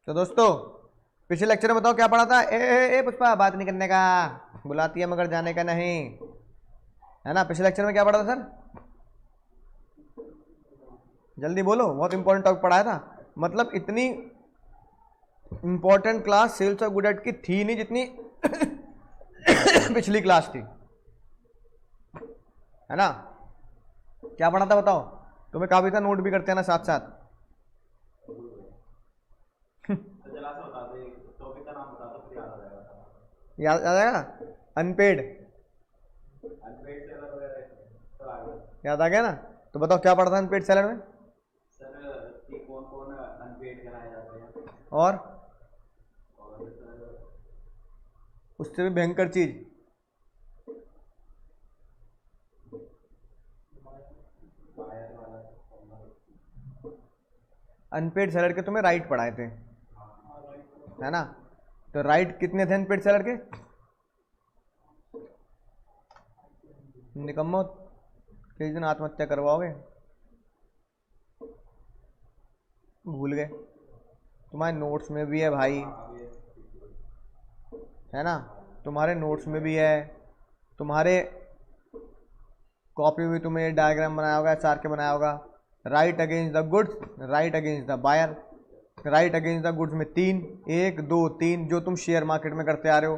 तो दोस्तों पिछले लेक्चर में बताओ क्या पढ़ा था। ए पुष्पा बात नहीं करने का, बुलाती है मगर जाने का नहीं, है ना। पिछले लेक्चर में क्या पढ़ा था सर, जल्दी बोलो। बहुत इंपॉर्टेंट टॉपिक पढ़ाया था। मतलब इतनी important class sales of good act की थी नहीं जितनी पिछली क्लास थी, है ना। क्या पढ़ा था बताओ। तुम्हें काफी था, नोट भी करते हैं ना साथ साथ। याद आ जाएगा। अनपेड याद आ गया ना। तो बताओ क्या पढ़ा था अनपेड सेलर में। सर कि कौन कौन अनपेड कराए जाते हैं और सर उससे भी भयंकर चीज बायर वाला अनपेड सेलर के तुम्हें राइट पढ़ाए थे, है ना। तो राइट कितने थे अनपेड सेलर के। निकम्मो किस दिन आत्महत्या करवाओगे, भूल गए। तुम्हारे नोट्स में भी है भाई, है ना। तुम्हारे नोट्स में भी है, तुम्हारे कॉपी में तुम्हें डायग्राम बनाया होगा, एचआर के बनाया होगा। Right against the goods, right against the buyer. Right against the goods में 3, 1 2 3 जो तुम शेयर मार्केट में करते आ रहे हो,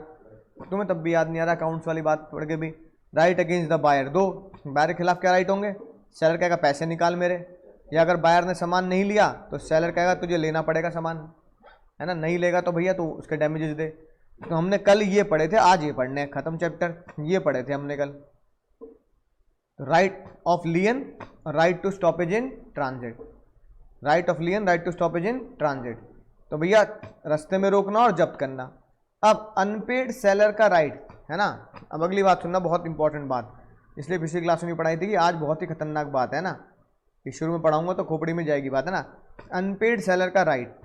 तुम्हें तब भी याद नहीं आ रहा अकाउंट्स वाली बात पढ़ के भी। Right against the buyer 2, buyer के खिलाफ क्या राइट होंगे। सेलर कहेगा पैसे निकाल मेरे, या अगर बायर ने सामान नहीं लिया तो सेलर कहेगा तुझे लेना पड़ेगा सामान, है ना। नहीं लेगा तो भैया तो उसके डैमेजेस दे। तो हमने कल ये पढ़े थे, आज ये पढ़ने हैं, खत्म चैप्टर। ये पढ़े थे हमने कल। Right of lien, right to stoppage in transit. Right of lien, right to stoppage in transit. तो भैया रास्ते में रोकना और जब्त करना। अब अनपेड सेलर का राइट, है ना। अब अगली बात सुनना, बहुत इंपॉर्टेंट बात, इसलिए पिछली क्लास में भी पढ़ाई थी कि आज बहुत ही खतरनाक बात है ना, कि शुरू में पढ़ाऊंगा तो खोपड़ी में जाएगी बात, है ना। अनपेड सेलर का राइट।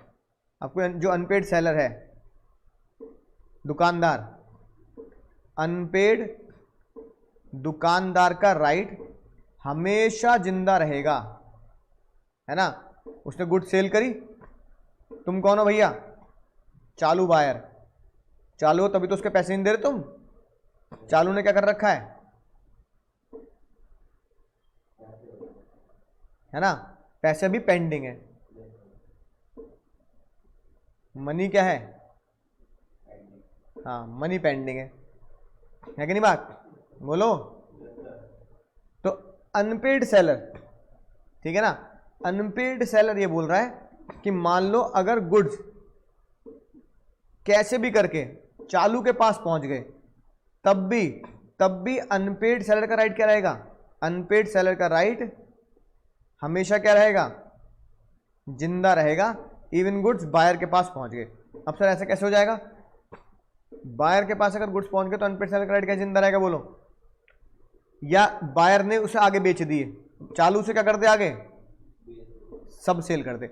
आपको जो अनपेड सेलर है, दुकानदार, अनपेड दुकानदार का राइट हमेशा जिंदा रहेगा, है ना। उसने गुड सेल करी, तुम कौन हो भैया, चालू बायर। चालू हो तभी तो उसके पैसे नहीं दे रहे तुम। चालू ने क्या कर रखा है ना। पैसे अभी पेंडिंग है। मनी क्या है, हाँ मनी पेंडिंग है कि नहीं बात, बोलो। तो अनपेड सेलर, ठीक है ना। अनपेड सेलर ये बोल रहा है कि मान लो अगर गुड्स कैसे भी करके चालू के पास पहुंच गए, तब भी अनपेड सेलर का राइट क्या रहेगा। अनपेड सेलर का राइट हमेशा क्या रहेगा, जिंदा रहेगा। इवन गुड्स बायर के पास पहुंच गए। अब सर ऐसे कैसे हो जाएगा, बायर के पास अगर गुड्स पहुंच गए तो अनपेड सेलर का राइट कैसे जिंदा रहेगा, बोलो। या बायर ने उसे आगे बेच दिए, चालू से क्या कर दे, आगे सब सेल कर दे।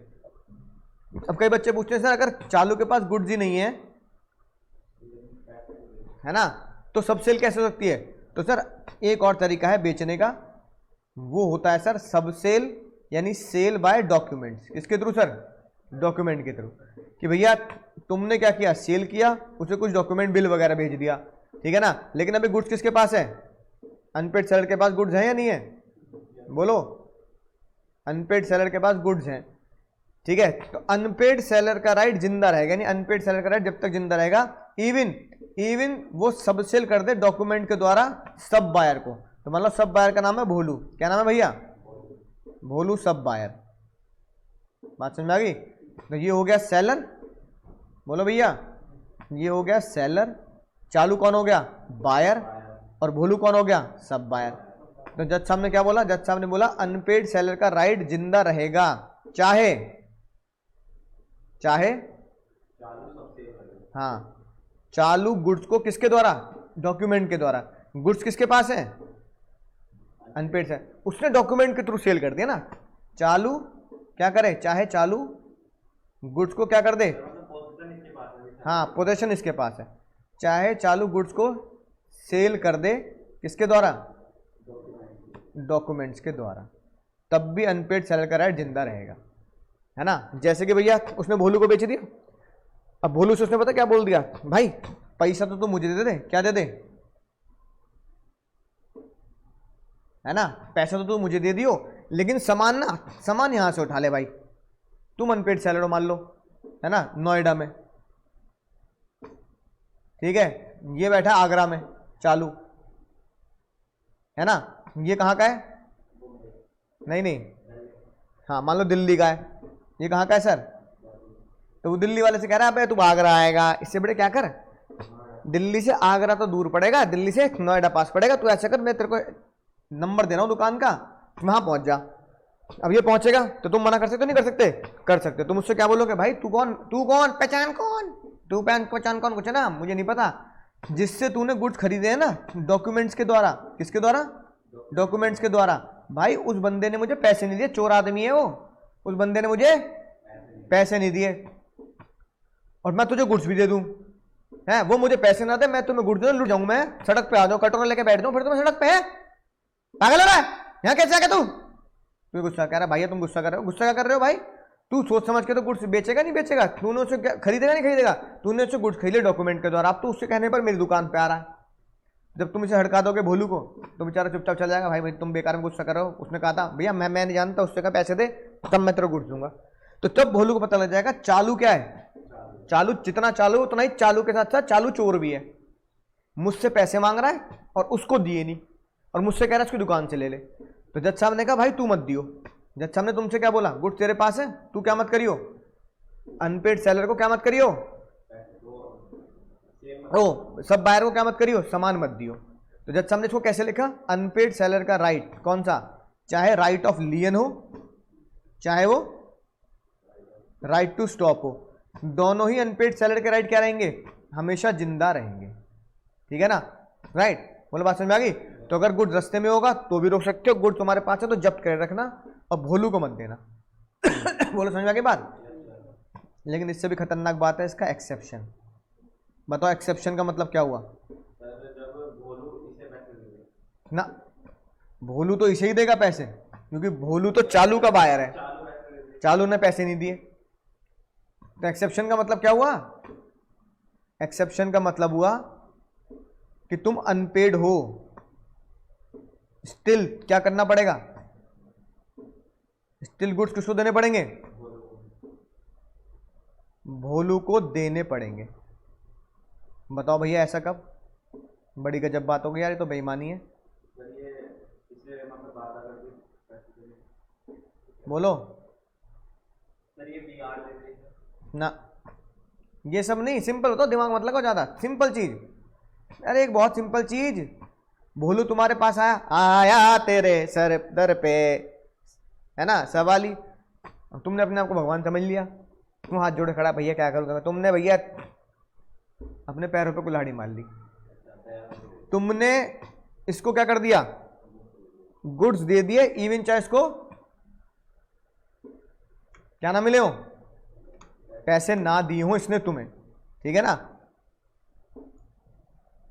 अब कई बच्चे पूछते हैं सर अगर चालू के पास गुड्स ही नहीं है ना, तो सब सेल कैसे हो सकती है। तो सर एक और तरीका है बेचने का, वो होता है सर सब सेल, यानी सेल बाय डॉक्यूमेंट्स। किसके थ्रू सर, डॉक्यूमेंट के थ्रू। कि भैया तुमने क्या किया, सेल किया, उसे कुछ डॉक्यूमेंट बिल वगैरह भेज दिया, ठीक है ना। लेकिन अभी गुड्स किसके पास है, अनपेड सेलर के पास गुड्स है या नहीं है, बोलो। अनपेड सेलर के पास गुड्स हैं, ठीक है। तो अनपेड सेलर का राइट जिंदा रहेगा, यानी अनपेड सेलर का राइट जब तक जिंदा रहेगा, इवन वो सब सेल कर दे डॉक्यूमेंट के द्वारा सब बायर को। तो मतलब सब बायर का नाम है भोलू। क्या नाम है भैया, भोलू सब बायर। बात समझ में आ गई। तो ये हो गया सेलर, बोलो भैया, ये हो गया सेलर। चालू कौन हो गया, बायर। और भोलू कौन हो गया, सब बायर। तो जज साहब ने क्या बोला, जज साहब ने बोला अनपेड सेलर का राइट जिंदा रहेगा, चाहे हाँ चालू गुड्स को किसके द्वारा, डॉक्यूमेंट के द्वारा। गुड्स किसके पास है, अनपेड से, उसने डॉक्यूमेंट के थ्रू सेल कर दिया ना। चालू क्या करे, चाहे चालू गुड्स को क्या कर दे, हाँ पोजीशन इसके पास है, चाहे चालू गुड्स को सेल कर दे किसके द्वारा, डॉक्यूमेंट्स के द्वारा, तब भी अनपेड सेलर का राइट जिंदा रहेगा, है ना। जैसे कि भैया उसने भोलू को बेच दिया, अब भोलू से उसने पता क्या बोल दिया, भाई पैसा तो तू मुझे दे दे, क्या दे दे, है ना, पैसा तो तू मुझे दे दियो, लेकिन सामान ना, सामान यहां से उठा ले भाई, तुम अनपेड सेलर हो मान लो, है ना, नोएडा में, ठीक है, ये बैठा आगरा में चालू, है ना, ये कहाँ का है, नहीं नहीं, हाँ मान लो दिल्ली का है, ये कहाँ का है सर, तो वो दिल्ली वाले से कह रहा है अबे तू आगरा आएगा, इससे बड़े क्या कर, दिल्ली से आगरा तो दूर पड़ेगा, दिल्ली से नोएडा पास पड़ेगा, तू ऐसा कर मैं तेरे को नंबर दे रहा हूँ दुकान का, वहां पहुंच जा। अब ये पहुंचेगा तो तुम मना कर सकते हो, नहीं कर सकते, कर सकते, तुम उससे क्या बोलोगे, भाई तू कौन, तू कौन, पहचान कौन, तू पहचान कौन, कुछ है ना मुझे नहीं पता, जिससे तूने गुड्स खरीदे हैं ना डॉक्यूमेंट्स के द्वारा, किसके द्वारा, डॉक्यूमेंट्स के द्वारा, भाई उस बंदे ने मुझे पैसे नहीं दिए, चोर आदमी है वो, उस बंदे ने मुझे पैसे नहीं दिए और मैं तुझे गुड्स भी दे दूं, है वो मुझे पैसे ना दे, मैं तुम्हें गुड्स दे लूट जाऊं, मैं सड़क पे आ जाऊं, कटोरा लेके बैठ जाऊं, फिर तुम्हें सड़क पे है, पागल हो रहा है, यहाँ कैसे आ गया तू गुस्सा कर रहा है, भैया तुम गुस्सा कर रहे हो, गुस्सा क्या कर रहे हो भाई, तू सोच समझ के तो गुड्स बेचेगा नहीं बेचेगा, तूने उससे खरीदेगा नहीं खरीदेगा, तूने उससे गुड्स खरीदे डॉक्यूमेंट के द्वारा, अब तो उससे कहने पर मेरी दुकान पे आ रहा है, जब तुम इसे हड़का दोगे भोलू को तो बेचारा चुपचाप चला जाएगा, भाई भाई तुम बेकार में गुस्सा कर रहे हो, उसने कहा था भैया मैं नहीं जानता, उससे कहा पैसे दे तब मैं तेरे गुड्स दूंगा, तो तब भोलू को पता लग जाएगा चालू क्या है, चालू जितना चालू उतना ही, चालू के साथ साथ चालू चोर भी है, मुझसे पैसे मांग रहा है और उसको दिए नहीं, और मुझसे कह रहा है उसकी दुकान से ले ले, तो जज साहब ने कहा भाई तू मत दियो, जज साहब ने तुमसे क्या बोला, गुड्स तेरे पास है, तू क्या मत करियो, अनपेड सेलर को क्या मत करियो, ओ सब बायर को क्या मत करियो, सामान मत दियो, तो जज साहब ने इसको कैसे लिखा, अनपेड सेलर का राइट कौन सा, चाहे राइट ऑफ लियन हो, चाहे वो राइट टू स्टॉप हो, दोनों ही अनपेड सेलर के राइट क्या रहेंगे, हमेशा जिंदा रहेंगे, ठीक है ना, राइट, बोलो बात समझ में आ गई, तो अगर गुड रास्ते में होगा तो भी रोक सकते हो, गुड तुम्हारे पास है तो जब्त कर रखना और भोलू को मत देना बोलो समझ में आ गई बात, लेकिन इससे भी खतरनाक बात है इसका एक्सेप्शन, बताओ एक्सेप्शन का मतलब क्या हुआ, ना भोलू तो इसे ही देगा पैसे, क्योंकि भोलू तो चालू का बायर है, चालू ने पैसे नहीं दिए, तो एक्सेप्शन का मतलब क्या हुआ, एक्सेप्शन का मतलब हुआ कि तुम अनपेड हो, स्टिल क्या करना पड़ेगा, स्टिल गुड्स किसको देने पड़ेंगे, भोलू को देने पड़ेंगे, बताओ भैया ऐसा कब, बड़ी गजब बात हो गई यार, ये तो बेईमानी है, बोलो ना, ये सब नहीं, सिंपल होता, दिमाग मत लगाओ ज्यादा, सिंपल चीज, अरे एक बहुत सिंपल चीज, भोलू तुम्हारे पास आया तेरे सर दर पे, है ना सवाली, तुमने अपने आप को भगवान समझ लिया, तुम हाथ जोड़े खड़ा भैया क्या करूँगा, तुमने भैया अपने पैरों पे कुल्हाड़ी मार ली, तुमने इसको क्या कर दिया, गुड्स दे दिए, इवन चाहे इसको क्या ना मिले हो, पैसे ना दिए हो इसने तुम्हें, ठीक है ना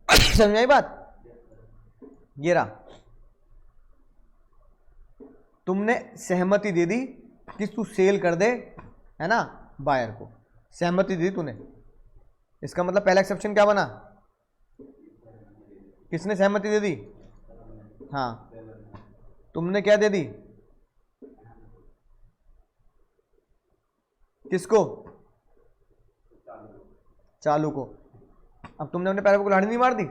समझ आई बात, ये रहा, तुमने सहमति दे दी कि तू सेल कर दे, है ना, बायर को सहमति दी तूने, इसका मतलब पहला एक्सेप्शन क्या बना, किसने सहमति दे दी, हाँ तुमने क्या दे दी, किसको, चालू को, अब तुमने अपने पैरों को कुल्हाड़ी नहीं मार दी,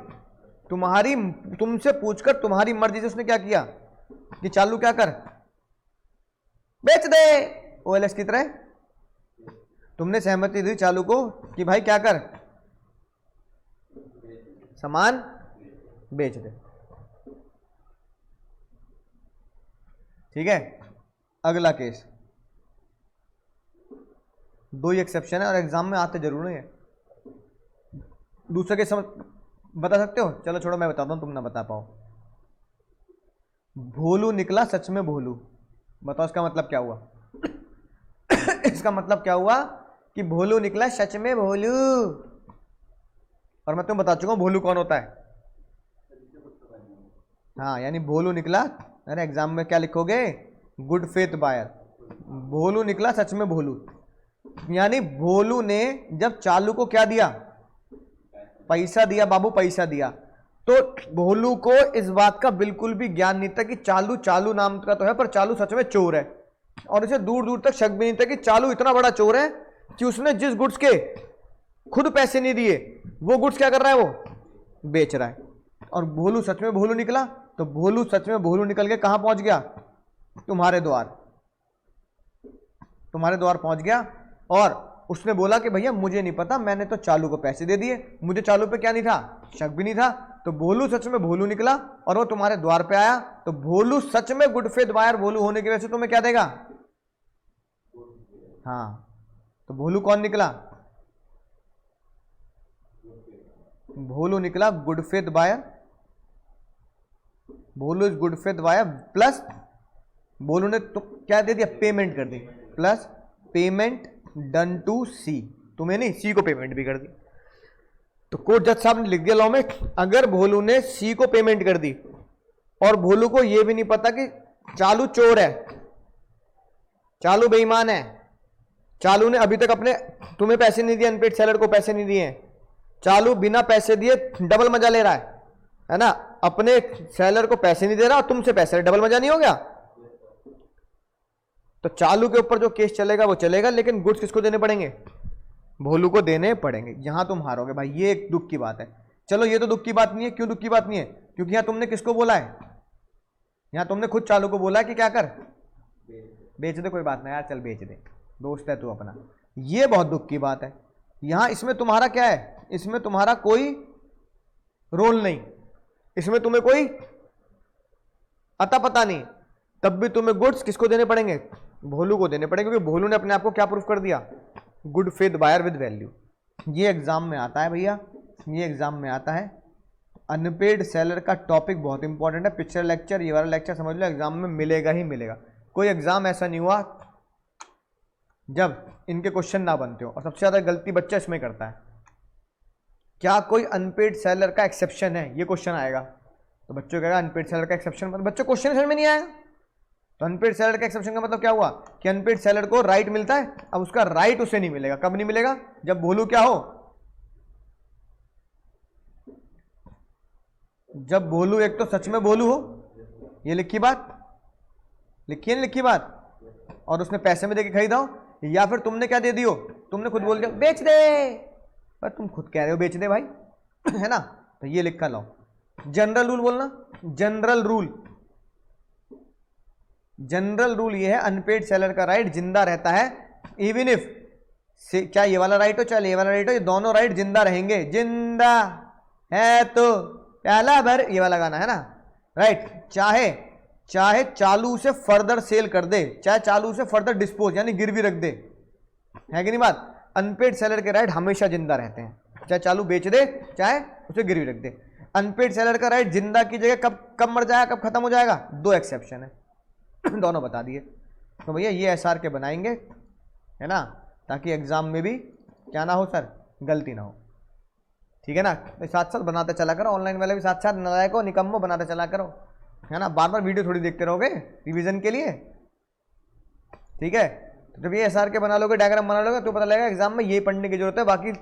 तुम्हारी तुमसे पूछकर तुम्हारी मर्जी से उसने क्या किया कि चालू क्या कर, बेच दे ओएलएक्स की तरह, तुमने सहमति दी चालू को कि भाई क्या कर, सामान बेच दे, ठीक है, अगला केस, दो ही एक्सेप्शन है और एग्जाम में आते जरूर नहीं है, दूसरा केस समझ बता सकते हो, चलो छोड़ो मैं बताता हूं, तुम ना बता पाओ, भोलू निकला सच में भोलू, बताओ इसका मतलब क्या हुआ इसका मतलब क्या हुआ कि भोलू निकला सच में भोलू, और मैं तुम्हें बता चुका हूं भोलू कौन होता है, हाँ यानी भोलू निकला, अरे एग्जाम में क्या लिखोगे, गुड फेथ बायर, भोलू निकला सच में भोलू, यानी भोलू ने जब चालू को क्या दिया, पैसा दिया बाबू, पैसा दिया, तो भोलू को इस बात का बिल्कुल भी ज्ञान नहीं था कि चालू, चालू नाम का तो है पर चालू सच में चोर है, और इसे दूर दूर तक शक भी नहीं था कि चालू इतना बड़ा चोर है कि उसने जिस गुड्स के खुद पैसे नहीं दिए वो गुड्स क्या कर रहा है, वो बेच रहा है। और भोलू सच में भोलू निकला, तो भोलू सच में भोलू निकल के कहां पहुंच गया, तुम्हारे द्वार, तुम्हारे द्वार पहुंच गया। और उसने बोला कि भैया मुझे नहीं पता, मैंने तो चालू को पैसे दे दिए, मुझे चालू पे क्या नहीं था, शक भी नहीं था। तो भोलू सच में भोलू निकला और वो तुम्हारे द्वार पे आया, तो भोलू सच में गुड फेथ बायर भोलू होने की वजह से तुम्हें क्या देगा, हाँ, तो भोलू कौन निकला, भोलू निकला good faith buyer, Bholu is good faith buyer, plus Bholu ने तो क्या दे दिया, पेमेंट कर दी, plus payment done to C, तुम्हें नहीं सी को पेमेंट भी कर दी। तो कोर्ट जज साहब ने लिख दिया लॉ में, अगर भोलू ने सी को पेमेंट कर दी और भोलू को यह भी नहीं पता कि चालू चोर है, चालू बेईमान है, चालू ने अभी तक अपने तुम्हें पैसे नहीं दिए, अनपेड सेलर को पैसे नहीं दिए, चालू बिना पैसे दिए डबल मजा ले रहा है ना, अपने सेलर को पैसे नहीं दे रहा और तुमसे पैसे, डबल मजा नहीं हो गया। तो चालू के ऊपर जो केस चलेगा वो चलेगा, लेकिन गुड्स किसको देने पड़ेंगे, भोलू को देने पड़ेंगे। यहां तुम हारोगे भाई, ये एक दुख की बात है। चलो ये तो दुख की बात नहीं है, क्यों दुख की बात नहीं है, क्योंकि यहां तुमने किसको बोला है, यहां तुमने खुद चालू को बोला है कि क्या कर, बेच दे, कोई बात नहीं यार चल बेच दे, दोस्त है तू अपना, ये बहुत दुख की बात है। यहां इसमें तुम्हारा क्या है, इसमें तुम्हारा कोई रोल नहीं, इसमें तुम्हें कोई अता पता नहीं, तब भी तुम्हें गुड्स किसको देने पड़ेंगे, भोलू को देने पड़ेंगे, क्योंकि भोलू ने अपने आप को क्या प्रूफ कर दिया, good faith buyer with value. ये एग्जाम में आता है भैया, ये एग्जाम में आता है। अनपेड सेलर का टॉपिक बहुत इंपॉर्टेंट है, पिछले लेक्चर ये वाला लेक्चर समझ लो एग्जाम में मिलेगा ही मिलेगा। कोई एग्जाम ऐसा नहीं हुआ जब इनके क्वेश्चन ना बनते हो, और सबसे ज्यादा गलती बच्चा इसमें करता है, क्या कोई अनपेड सेलर का एक्सेप्शन है, ये क्वेश्चन आएगा तो बच्चों कहेगा अनपेड सेलर का एक्सेप्शन, मतलब बच्चों क्वेश्चन समझ में नहीं आया। तो अनपेड सेलर का एक्सेप्शन का मतलब क्या हुआ कि अनपेड सेलर को राइट मिलता है, अब उसका राइट उसे नहीं मिलेगा, कब नहीं मिलेगा, जब भोलू क्या हो, जब भोलू एक तो सच में भोलू हो, ये लिखी बात, लिखी है लिखी बात, और उसने पैसे में देके खरीदा हो, या फिर तुमने क्या दे दियो, तुमने खुद बोल दिया बेच दे, पर तुम खुद कह रहे हो बेच दे भाई है ना, तो ये लिखा लो। जनरल रूल बोलना, जनरल रूल, जनरल रूल ये है अनपेड सेलर का राइट जिंदा रहता है, इवन इफ चाहे ये वाला राइट हो चाहे ये वाला राइट हो, ये दोनों राइट जिंदा रहेंगे, जिंदा है तो पहला भर, ये वाला गाना है ना, राइट, चाहे चाहे चालू से फर्दर सेल कर दे, चाहे चालू से फर्दर डिस्पोज यानी गिरवी रख दे, है कि नहीं बात, अनपेड सेलर के राइट हमेशा जिंदा रहते हैं, चाहे चालू बेच दे चाहे उसे गिरवी रख दे। अनपेड सेलर का राइट जिंदा की जगह कब कब मर जाएगा, कब खत्म हो जाएगा, दो एक्सेप्शन है दोनों बता दिए। तो भैया ये एसआर के बनाएंगे, है ना, ताकि एग्जाम में भी क्या ना हो सर, गलती ना हो, ठीक है ना। तो साथ साथ बनाते चला करो, ऑनलाइन वाले भी साथ साथ नलायको निकम्मो बनाते चला करो, है ना, बार बार वीडियो थोड़ी देखते रहोगे रिवीजन के लिए, ठीक है। तो जब ये एसआर के बना लोगे, डायग्राम बना लोगे, तो पता लगेगा एग्जाम में ये पढ़ने की जरूरत है, बाकी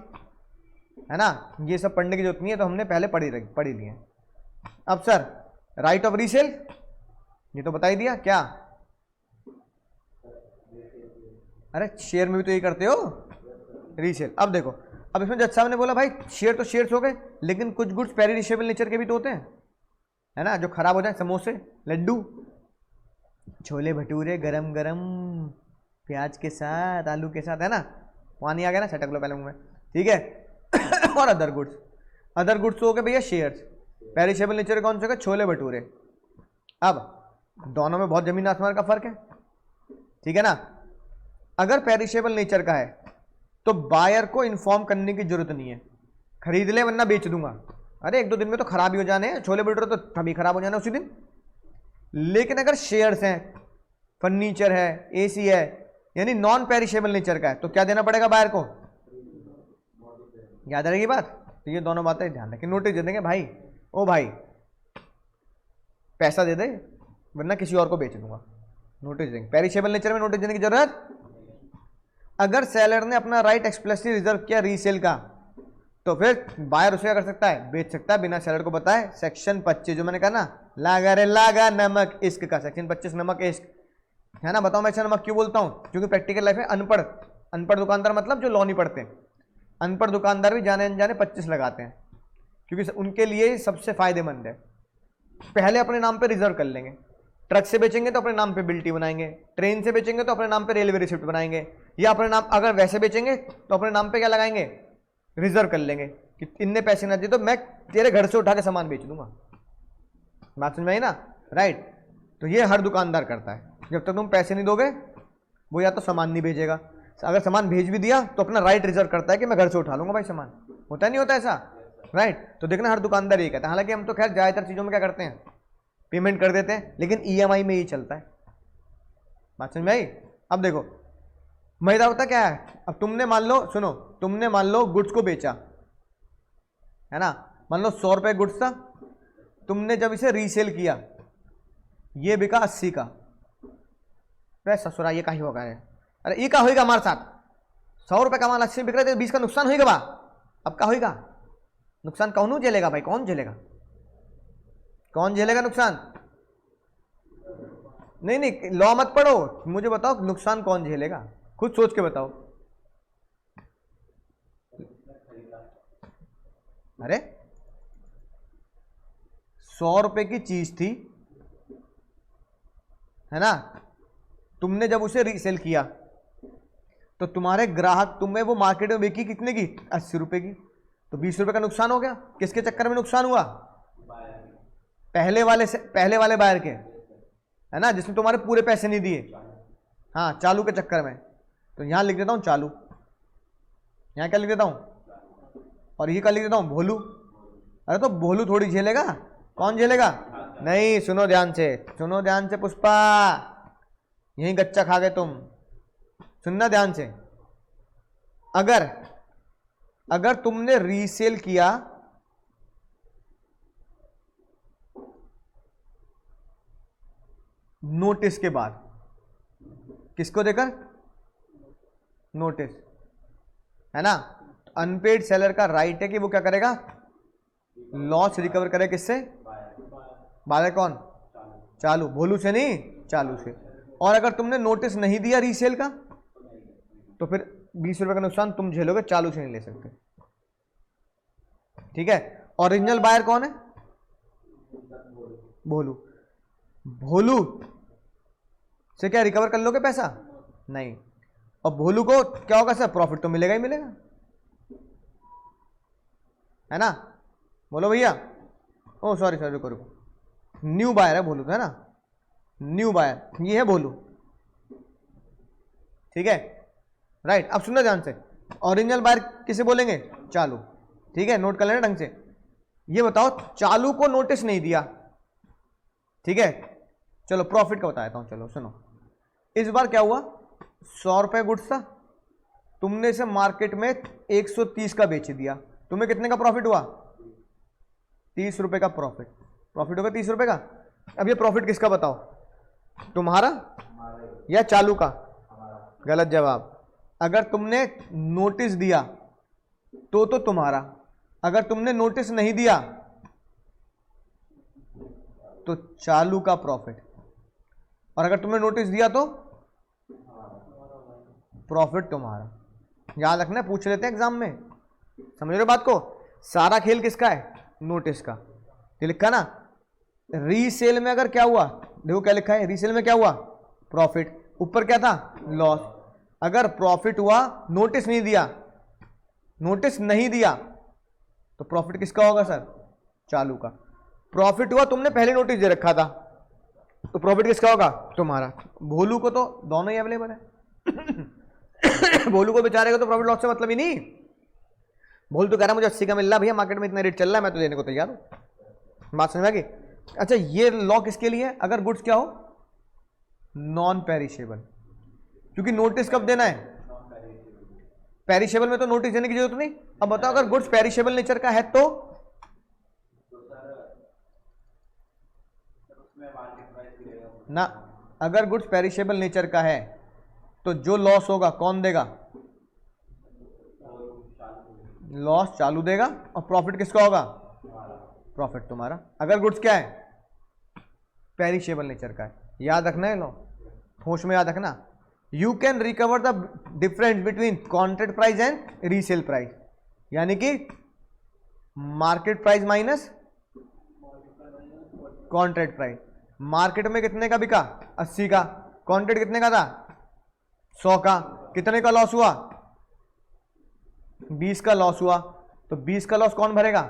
है ना ये सब पढ़ने की जरूरत नहीं है, तो हमने पहले पढ़ी ली है। अब सर राइट ऑफ रीसेल, ये तो बता ही दिया क्या, अरे शेयर में भी तो यही करते हो रीसेल। अब देखो, अब इसमें जज साहब ने बोला भाई शेयर तो शेयर्स हो गए, लेकिन कुछ गुड्स पेरिशेबल नेचर के भी तो होते हैं, है ना, जो खराब हो जाए, समोसे, लड्डू, छोले भटूरे गरम गरम प्याज के साथ, आलू के साथ, है ना, पानी आ गया ना, छटक लो पहले मुंह में, ठीक है और अदर गुड्स हो गए भैया शेयर्स, पेरिशेबल नेचर कौन से, छोले भटूरे। अब दोनों में बहुत जमीन आसमान का फर्क है, ठीक है ना। अगर पेरिशेबल नेचर का है तो बायर को इन्फॉर्म करने की जरूरत नहीं है, खरीद ले वरना बेच दूंगा, अरे एक दो दिन में तो खराब ही हो जाने हैं, छोले भटूरे तो तभी खराब हो जाना उसी दिन। लेकिन अगर शेयर्स हैं, फर्नीचर है, एसी है, यानी नॉन पेरिशेबल नेचर का है, तो क्या देना पड़ेगा बायर को, याद रहेगी बात। तो ये दोनों बातें ध्यान रखें, नोटिस दे देंगे भाई, ओ भाई पैसा दे दे वरना किसी और को बेच दूंगा, नोटिस देंगे, पेरिशेबल नेचर में नोटिस देने की जरूरत। अगर सेलर ने अपना राइट एक्सप्रेसली रिजर्व किया रीसेल का, तो फिर बायर उसे क्या कर सकता है, बेच सकता है बिना सेलर को बताए। सेक्शन 25 जो मैंने कहा ना, लागा रे लागा नमक इश्क का, सेक्शन 25 नमक इश्क है ना। बताओ मैं ऐसा नमक क्यों बोलता हूं, क्योंकि प्रैक्टिकल लाइफ में अनपढ़ दुकानदार मतलब जो लॉ नहीं पढ़ते, अनपढ़ दुकानदार भी जाने अनजाने 25 लगाते हैं, क्योंकि उनके लिए सबसे फायदेमंद है। पहले अपने नाम पे रिजर्व कर लेंगे, ट्रक से बेचेंगे तो अपने नाम पे बिल्टी बनाएंगे, ट्रेन से बेचेंगे तो अपने नाम पे रेलवे रिसिप्ट बनाएंगे, या अपने नाम अगर वैसे बेचेंगे तो अपने नाम पे क्या लगाएंगे, रिजर्व कर लेंगे कि इतने पैसे ना दिए तो मैं तेरे घर से उठा के सामान बेच दूंगा। बात समझ में आई ना, राइट। तो ये हर दुकानदार करता है, जब तक तुम पैसे नहीं दोगे वो या तो सामान नहीं भेजेगा, अगर सामान भेज भी दिया तो अपना राइट रिजर्व करता है कि मैं घर से उठा लूंगा भाई सामान। होता नहीं होता ऐसा, राइट। तो देखना हर दुकानदार ये कहता है, हालांकि हम तो खैर ज्यादातर चीजों में क्या करते हैं, पेमेंट कर देते हैं, लेकिन ईएमआई में ही चलता है। बात समझ में आई। अब देखो मजेदार होता क्या है, अब तुमने मान लो, सुनो, तुमने मान लो गुड्स को बेचा है ना, मान लो 100 रुपए गुड्स था, तुमने जब इसे रीसेल किया ये बिका 80 का, वह ससुरा ये का ही होगा, अरे ये का होगा हमारे साथ, 100 रुपए का माल 80 बिक रहे थे, 20 का नुकसान होगा बा, अब का होगा नुकसान, कौन झेलेगा भाई, कौन झेलेगा, कौन झेलेगा नुकसान। नहीं नहीं लॉ मत पढ़ो, मुझे बताओ नुकसान कौन झेलेगा, खुद सोच के बताओ। अरे 100 रुपए की चीज थी है ना, तुमने जब उसे रीसेल किया तो तुम्हारे ग्राहक तुम्हें वो मार्केट में बेची कितने की, 80 रुपए की, तो 20 रुपए का नुकसान हो गया। किसके चक्कर में नुकसान हुआ, पहले वाले बायर के, है ना, जिसमें तुम्हारे पूरे पैसे नहीं दिए, हाँ चालू के चक्कर में। तो यहां लिख देता हूं चालू, यहां क्या लिख देता हूं, और ये क्या लिख देता हूं, भोलू। अरे तो भोलू थोड़ी झेलेगा, कौन झेलेगा, नहीं, सुनो ध्यान से, सुनो ध्यान से पुष्पा, यही गच्चा खा गए तुम, सुनना ध्यान से। अगर तुमने रीसेल किया नोटिस के बाद, किसको देकर, नोटिस, है ना, अनपेड सेलर का राइट है कि वो क्या करेगा, लॉस रिकवर करे, किससे, बायर कौन, चालू, भोलू से नहीं, चालू से। और अगर तुमने नोटिस नहीं दिया रीसेल का तो फिर 20 रुपए का नुकसान तुम झेलोगे, चालू से नहीं ले सकते, ठीक है। ओरिजिनल बायर कौन है, भोलू, भोलू से क्या रिकवर कर लोगे पैसा, नहीं, और भोलू को क्या होगा सर, प्रॉफिट तो मिलेगा ही मिलेगा, है ना, बोलो भैया, ओ सॉरी रुको, न्यू बायर है भोलू, है ना, न्यू बायर ये है भोलू, ठीक है, राइट। अब सुनना ध्यान से, ओरिजिनल बायर किसे बोलेंगे, चालू, ठीक है, नोट कर लेना ढंग से। ये बताओ चालू को नोटिस नहीं दिया, ठीक है, चलो प्रॉफिट का बताता हूं, चलो सुनो। इस बार क्या हुआ, 100 रुपए गुड्स था, तुमने इसे मार्केट में 130 का बेच दिया, तुम्हें कितने का प्रॉफिट हुआ, 30 रुपए का प्रॉफिट होगा 30 रुपए का। अब ये प्रॉफिट किसका बताओ, तुम्हारा या चालू का, गलत जवाब। अगर तुमने नोटिस दिया तो तुम्हारा, अगर तुमने नोटिस नहीं दिया तो चालू का प्रॉफिट, और अगर तुमने नोटिस दिया तो प्रॉफिट तुम्हारा। याद रखना, पूछ लेते हैं एग्जाम में, समझ रहे बात को। सारा खेल किसका है, नोटिस का। ये लिखा ना, रीसेल में अगर क्या हुआ, देखो क्या लिखा है, रीसेल में क्या हुआ, प्रॉफिट, ऊपर क्या था, लॉस। अगर प्रॉफिट हुआ, नोटिस नहीं दिया, नोटिस नहीं दिया तो प्रॉफिट किसका होगा सर, चालू का। प्रॉफिट हुआ, तुमने पहले नोटिस दे रखा था, तो प्रॉफिट किसका होगा, तुम्हारा। भोलू को तो दोनों ही अवेलेबल है भोलू को बेचारे को तो प्रॉफिट लॉस से मतलब ही नहीं। भोलू तो कह रहा मुझे 80 का मिल रहा भैया, मार्केट में इतना रेट चल रहा है, मैं तो देने को तैयार हूं। बात समझ में आ गई। अच्छा ये लॉ किसके लिए है, अगर गुड्स क्या हो, नॉन पेरिशेबल, क्योंकि नोटिस कब देना है, पेरिशेबल में तो नोटिस देने की जरूरत नहीं। अब बताओ अगर गुड्स पेरिशेबल नेचर का है तो ना, अगर गुड्स पेरिशेबल नेचर का है तो जो लॉस होगा कौन देगा, लॉस चालू देगा और प्रॉफिट किसका होगा? प्रॉफिट तुम्हारा। अगर गुड्स क्या है? पेरिशेबल नेचर का है। याद रखना है, लो होश में याद रखना। You can recover the difference between contract price and resale price, यानी कि market price minus contract price. Market में कितने का बिका? 80 का। कॉन्ट्रैक्ट कितने का था? 100 का। कितने का लॉस हुआ? 20 का लॉस हुआ। तो 20 का लॉस कौन भरेगा?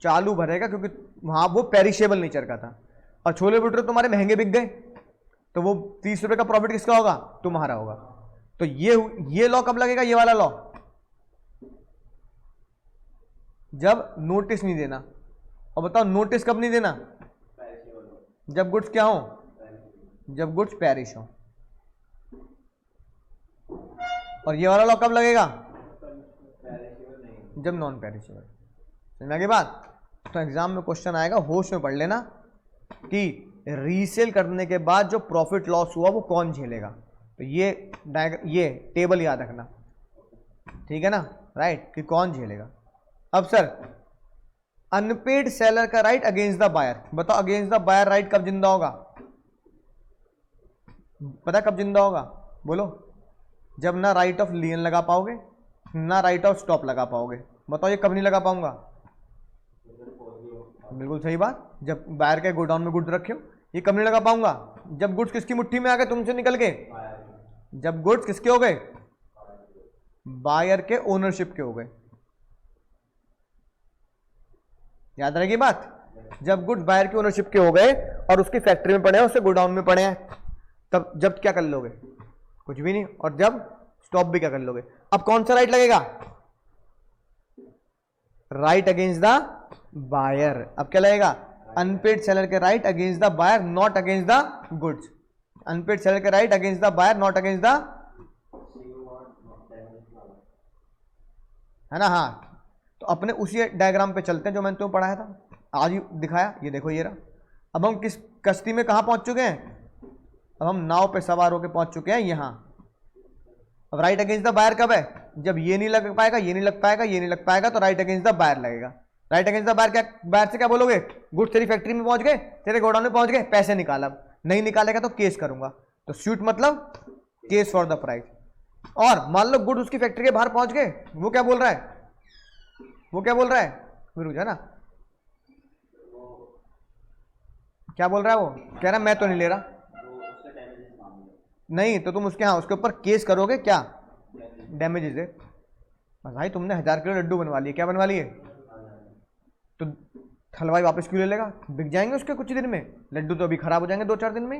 चालू भरेगा, क्योंकि वहां वो पेरिशेबल नेचर का था। और छोले भटूरे तुम्हारे महंगे बिक गए, तो वो 30 रुपए का प्रॉफिट किसका होगा? तुम्हारा होगा। तो ये लॉ कब लगेगा? ये वाला लॉ जब नोटिस नहीं देना। और बताओ नोटिस कब नहीं देना? जब गुड्स क्या हो? जब गुड्स पेरिश हो। और ये वाला लॉ कब लगेगा? जब नॉन पेरिशेबल। समझ में आ गई बात? तो एग्जाम में क्वेश्चन आएगा, होश में पढ़ लेना कि रीसेल करने के बाद जो प्रॉफिट लॉस हुआ वो कौन झेलेगा। तो ये टेबल याद रखना, ठीक है ना? राइट, कि कौन झेलेगा। अब सर, अनपेड सेलर का राइट अगेंस्ट द बायर। बताओ अगेंस्ट द बायर राइट कब जिंदा होगा? पता कब जिंदा होगा? बोलो। जब ना राइट ऑफ लियन लगा पाओगे, ना राइट ऑफ स्टॉप लगा पाओगे। बताओ ये कब नहीं लगा पाऊंगा? बिल्कुल सही बात। जब बायर के गोडाउन में गुड्स रखे हो, ये कब नहीं लगा पाऊंगा? जब गुड्स किसकी मुट्ठी में आ गए? तुमसे निकल के। जब गुड्स किसके हो गए? बायर के ओनरशिप के हो गए। याद रहेगी बात? जब गुड्स बायर की ओनरशिप के हो गए और उसकी फैक्ट्री में पड़े हैं, उसके गोडाउन में पड़े हैं, तब जब क्या कर लोगे? कुछ भी नहीं। और जब स्टॉप भी क्या कर लोगे? अब कौन सा राइट लगेगा? Right against the buyer. अब क्या लगेगा? अनपेड सेलर के right against the buyer, not against the goods. Unpaid seller के right against the buyer, not against the, है ना? हाँ, तो अपने उसी डायग्राम पे चलते हैं जो मैंने तुम्हें पढ़ाया था, आज ही दिखाया। ये देखो ये रहा। अब हम किस कश्ती में कहां पहुंच चुके हैं? अब हम नाव पे सवार होकर पहुंच चुके हैं यहां। अब राइट अगेंस्ट द बायर कब है? जब ये नहीं लग पाएगा, ये नहीं लग पाएगा, ये नहीं लग पाएगा, तो राइट अगेंस्ट द बायर लगेगा। राइट अगेंस्ट द बायर क्या? बायर से क्या बोलोगे? गुड्स तेरी फैक्ट्री में पहुंच गए, तेरे गोडाउन में पहुंच गए, पैसे निकाल। अब नहीं निकालेगा तो केस करूंगा। तो सूट मतलब केस फॉर द प्राइस। और मान लो गुड्स उसकी फैक्ट्री के बाहर पहुंच गए, वो क्या बोल रहा है? वो क्या बोल रहा है? विरुद्ध, है ना? क्या बोल रहा है? वो कह रहा है मैं तो नहीं ले रहा। नहीं तो तुम उसके, हाँ, उसके ऊपर केस करोगे। क्या? डैमेजेस है। भाई तुमने 1000 किलो लड्डू बनवा लिए, क्या बनवा लिए? तो हलवाई वापस क्यों ले लेगा? बिक जाएंगे उसके कुछ दिन में। लड्डू तो अभी खराब हो जाएंगे 2-4 दिन में,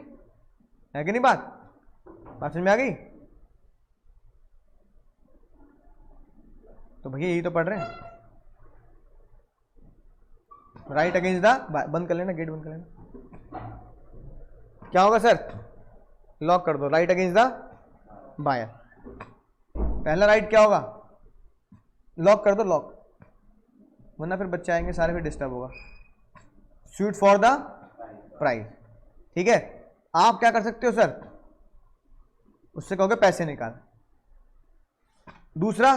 है कि नहीं? बात समझ में आ गई? तो भैया यही तो पढ़ रहे हैं। राइट अगेंस्ट द, बंद कर लेना, गेट बंद कर लेना। क्या होगा सर? लॉक कर दो। Right against the buyer. पहला राइट क्या होगा? लॉक कर दो, लॉक, वरना फिर बच्चे आएंगे सारे, फिर डिस्टर्ब होगा। सूट फॉर द प्राइस, ठीक है? आप क्या कर सकते हो सर? उससे कहोगे पैसे निकाल। दूसरा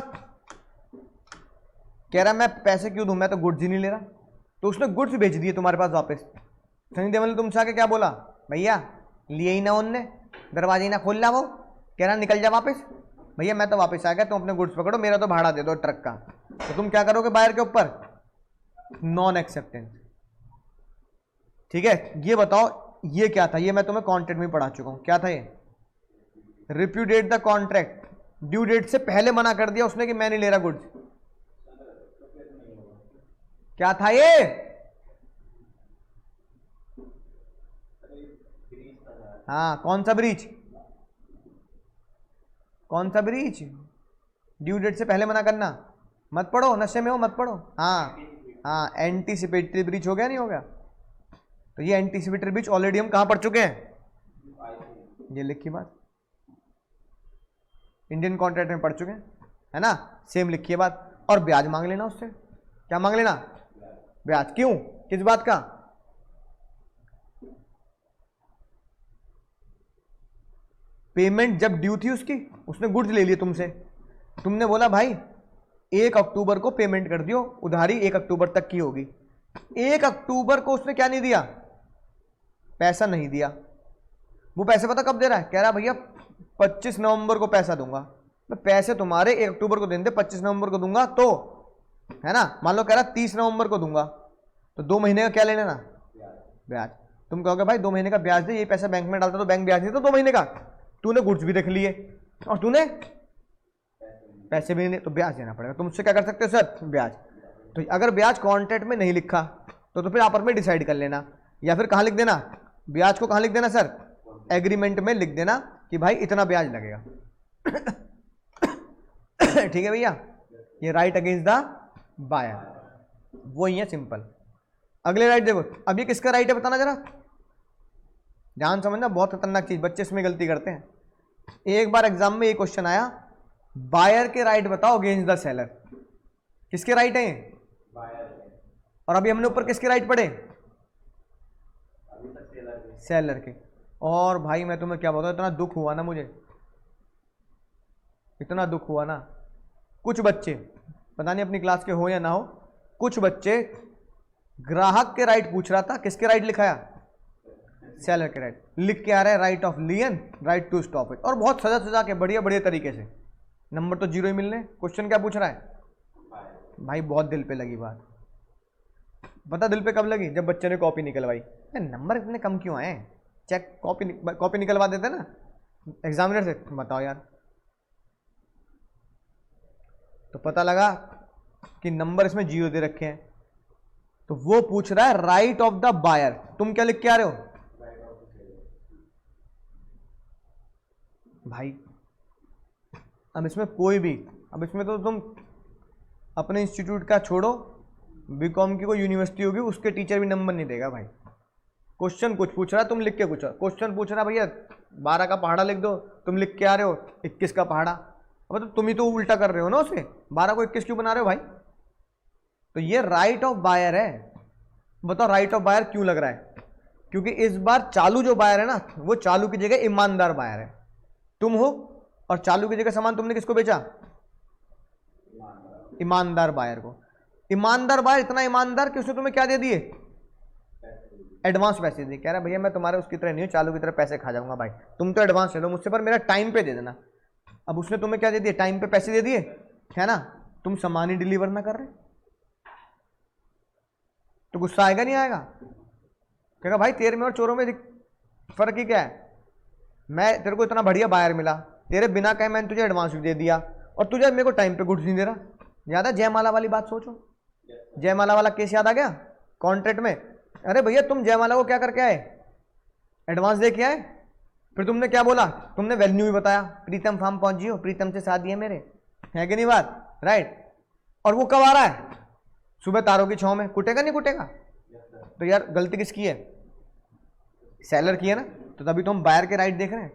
कह रहा मैं पैसे क्यों दूं, मैं तो गुड्स ही नहीं ले रहा। तो उसने गुड्स भेज दिए तुम्हारे पास वापस। सनी देओल ने तुमसे आके क्या बोला? भैया लिए ही ना उनने, दरवाजे ही ना खोल ला। वो कह रहा निकल जा वापस। भैया मैं तो वापस आ गया, तुम अपने गुड्स पकड़ो, मेरा तो भाड़ा दे दो ट्रक का। तो तुम क्या करोगे बायर के ऊपर? नॉन एक्सेप्टेंस, ठीक है? ये बताओ ये क्या था? ये मैं तुम्हें कॉन्ट्रैक्ट में पढ़ा चुका हूं। क्या था ये? रिप्यूडिएट द कॉन्ट्रैक्ट। ड्यू डेट से पहले मना कर दिया उसने कि मैं नहीं ले रहा गुड्स। क्या था ये? हाँ, कौन सा ब्रीच? कौन सा ब्रीच? ड्यू डेट से पहले मना करना। मत पढ़ो, नशे में हो, मत पढ़ो। हाँ हाँ, एंटीसिपेटरी ब्रीच हो गया, नहीं हो गया? तो ये एंटीसिपेटरी ब्रीच ऑलरेडी हम कहां पढ़ चुके हैं? ये लिखी बात, इंडियन कॉन्ट्रैक्ट में पढ़ चुके हैं, है ना? सेम लिखी बात। और ब्याज मांग लेना उससे। क्या मांग लेना? ब्याज। क्यों? किस बात का? पेमेंट जब ड्यू थी उसकी, उसने गुड्स ले लिए तुमसे। तुमने बोला भाई 1 अक्टूबर को पेमेंट कर दियो, उधारी 1 अक्टूबर तक की होगी। 1 अक्टूबर को उसने क्या नहीं दिया, पैसा नहीं दिया। वो पैसे पता कब दे रहा है, कह रहा भैया 25 नवंबर को पैसा दूंगा। तो पैसे तुम्हारे 1 अक्टूबर को देंगे, 25 नवंबर को दूंगा, तो है ना, मान लो कह रहा 30 नवंबर को दूंगा, तो 2 महीने का क्या ले लेना, ब्याज। तुम कहोगे भाई 2 महीने का ब्याज दे, ये पैसा बैंक में डालता तो बैंक ब्याज नहीं, तो 2 महीने का। तूने गुड्स भी रख लिए और तूने पैसे भी नहीं, तो ब्याज देना पड़ेगा। तुम उससे क्या कर सकते हो सर, ब्याज। तो अगर ब्याज कॉन्ट्रैक्ट में नहीं लिखा तो फिर आपस में डिसाइड कर लेना, या फिर कहाँ लिख देना, ब्याज को कहाँ लिख देना सर, एग्रीमेंट में लिख देना कि भाई इतना ब्याज लगेगा। ठीक है भैया, ये राइट अगेंस्ट द बायर, वो ही है सिंपल। अगले राइट देखो, अब ये किसका राइट है बताना जरा, ध्यान समझना, बहुत खतरनाक चीज, बच्चे इसमें गलती करते हैं। एक बार एग्जाम में ये क्वेश्चन आया, बायर के राइट बताओ अगेंस्ट द सेलर। किसके राइट है, और अभी हमने ऊपर किसके राइट पढ़े, सेलर के। और भाई मैं तुम्हें क्या बताऊं, इतना दुख हुआ ना मुझे, इतना दुख हुआ ना। कुछ बच्चे, पता नहीं अपनी क्लास के हो या ना हो, कुछ बच्चे ग्राहक के राइट पूछ रहा था, किसके राइट लिखाया, सेलर के राइट लिख के आ रहा है, right of lien, right to stop it, और बहुत सजा सजा के बढ़िया बढ़िया तरीके से। नंबर तो 0 ही मिलने। क्वेश्चन क्या पूछ रहा है भाई, बहुत दिल पे लगी बात। पता दिल पे कब लगी, जब बच्चे ने कॉपी निकलवाई। नंबर इतने कम क्यों आए, चेक कॉपी निकलवा देते ना एग्जामिनर से, बताओ यार। तो पता लगा कि नंबर इसमें 0 दे रखे हैं। तो वो पूछ रहा है राइट ऑफ द बायर, तुम क्या लिख के आ रहे हो भाई। अब इसमें कोई भी, अब इसमें तो तुम अपने इंस्टीट्यूट का छोड़ो, बीकॉम की कोई यूनिवर्सिटी होगी उसके टीचर भी नंबर नहीं देगा भाई। क्वेश्चन कुछ पूछ रहा है, तुम लिख के कुछ, क्वेश्चन पूछ रहा है भैया 12 का पहाड़ा लिख दो, तुम लिख के आ रहे हो 21 का पहाड़ा। अब तो तुम ही तो उल्टा कर रहे हो ना उसे, 12 को 21 क्यों बना रहे हो भाई। तो ये राइट ऑफ बायर है। बताओ राइट ऑफ बायर क्यों लग रहा है, क्योंकि इस बार चालू जो बायर है ना, वो चालू की जगह ईमानदार बायर है, तुम हो, और चालू की जगह सामान तुमने किसको बेचा, ईमानदार बायर को। ईमानदार बायर इतना ईमानदार कि उसने तुम्हें क्या दे दिए, एडवांस पैसे दिए। कह रहा भैया मैं तुम्हारे उसकी तरह नहीं हूं, चालू की तरह पैसे खा जाऊंगा भाई, तुम तो एडवांस ले लो मुझसे, पर मेरा टाइम पे दे देना। अब उसने तुम्हें क्या दे दिया, टाइम पे पैसे दे दिए, है ना, तुम सामान ही डिलीवर ना कर रहे, तो गुस्सा आएगा नहीं आएगा। कहेगा भाई तेरे में और चोरों में फर्क ही क्या है, मैं तेरे को इतना बढ़िया बायर मिला, तेरे बिना कहे मैंने तुझे एडवांस भी दे दिया, और तुझे मेरे को टाइम पे गुड्स नहीं दे रहा। याद है जयमाला वाली बात, सोचो जयमाला वाला केस याद आ गया कॉन्ट्रैक्ट में। अरे भैया तुम जयमाला को क्या करके आए, एडवांस दे के आए, फिर तुमने क्या बोला, तुमने वेन्यू भी बताया, प्रीतम फार्म पहुंच जियो, प्रीतम से शादी है मेरे, है कि नहीं बात, राइट। और वो कब आ रहा है, सुबह तारों की छांव में, कुटेगा नहीं कुटेगा। तो यार गलती किसकी है, सेलर की है ना, तो तभी तो हम बायर के राइट देख रहे हैं।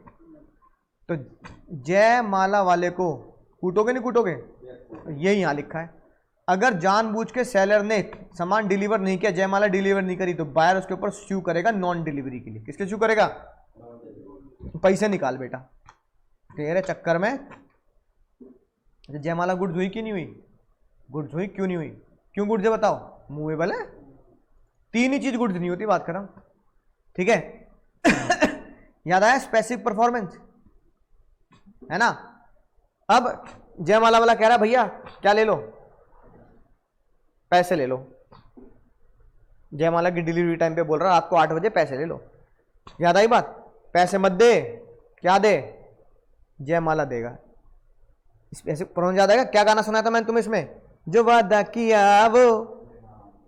तो जयमाला वाले को कूटोगे नहीं कूटोगे, यही यहां लिखा है। अगर जानबूझ के सेलर ने सामान डिलीवर नहीं किया, जयमाला डिलीवर नहीं करी, तो बायर उसके ऊपर स्यू करेगा नॉन डिलीवरी के लिए। किसके स्यू करेगा, पैसे निकाल बेटा। तेरे चक्कर में जयमाला गुड्स हुई कि नहीं हुई, गुड्स हुई क्यों नहीं हुई, क्यों गुड्स है बताओ, मूवेबल है, 3 ही चीज गुड्स नहीं होती, बात कर रहा हूं, ठीक है। याद आया, स्पेसिफिक परफॉर्मेंस, है ना। अब जयमाला वाला कह रहा है भैया क्या ले लो, पैसे ले लो। जयमाला की डिलीवरी टाइम पे बोल रहा रात को 8 बजे पैसे ले लो। याद आई बात, पैसे मत दे, क्या दे, जयमाला देगा। ऐसे प्रोनाउंस याद आएगा, क्या गाना सुनाया था मैंने तुम्हें इसमें, जो वादा किया वो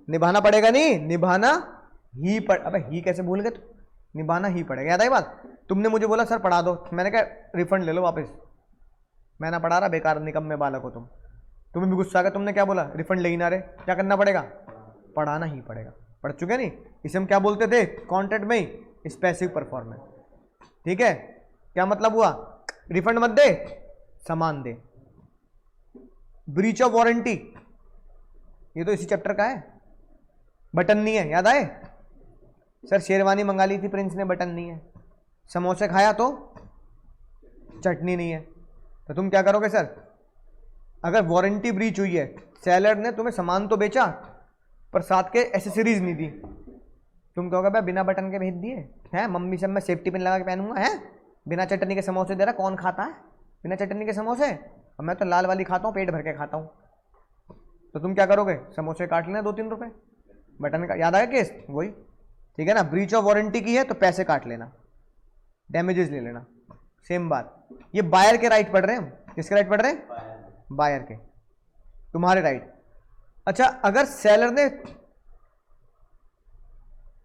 निभाना पड़ेगा, नहीं निभाना ही पड़, अबे ही कैसे भूल गए, निभाना ही पड़ेगा। याद आई बात, तुमने मुझे बोला सर पढ़ा दो, मैंने कहा रिफंड ले लो वापस, मैं ना पढ़ा रहा, बेकार निकम्मे बालक हो तुम। तुम्हें भी गुस्सा आ गया, तुमने क्या बोला, रिफंड ले ही ना रहे, क्या करना पड़ेगा, पढ़ाना ही पड़ेगा। पढ़ चुके नहीं, इसे हम क्या बोलते थे कॉन्ट्रैक्ट में ही, स्पेसिफिक परफॉर्मेंस, ठीक है। क्या मतलब हुआ, रिफंड मत दे, सामान दे। ब्रीच ऑफ वारंटी, ये तो इसी चैप्टर का है, बटन नहीं है, याद आए सर, शेरवानी मंगा ली थी प्रिंस ने, बटन नहीं है, समोसे खाया तो चटनी नहीं है, तो तुम क्या करोगे सर, अगर वारंटी ब्रीच हुई है, सेलर ने तुम्हें सामान तो बेचा पर साथ के एसेसरीज नहीं दी, तुम कहोगे भाई बिना बटन के भेज दिए हैं, मम्मी से मैं सेफ्टी पिन लगा के पहनूंगा, है बिना चटनी के समोसे दे रहा, कौन खाता है बिना चटनी के समोसे, और मैं तो लाल वाली खाता हूँ, पेट भर के खाता हूँ। तो तुम क्या करोगे, समोसे काट लेना 2-3 रुपए, बटन का याद आया केस वही, ठीक है ना। ब्रीच ऑफ वारंटी की है तो पैसे काट लेना, डैमेजेस ले लेना, सेम बात। ये बायर के राइट पढ़ रहे हैं हम, किसके राइट पढ़ रहे हैं, बायर के, तुम्हारे राइट। अच्छा, अगर सेलर ने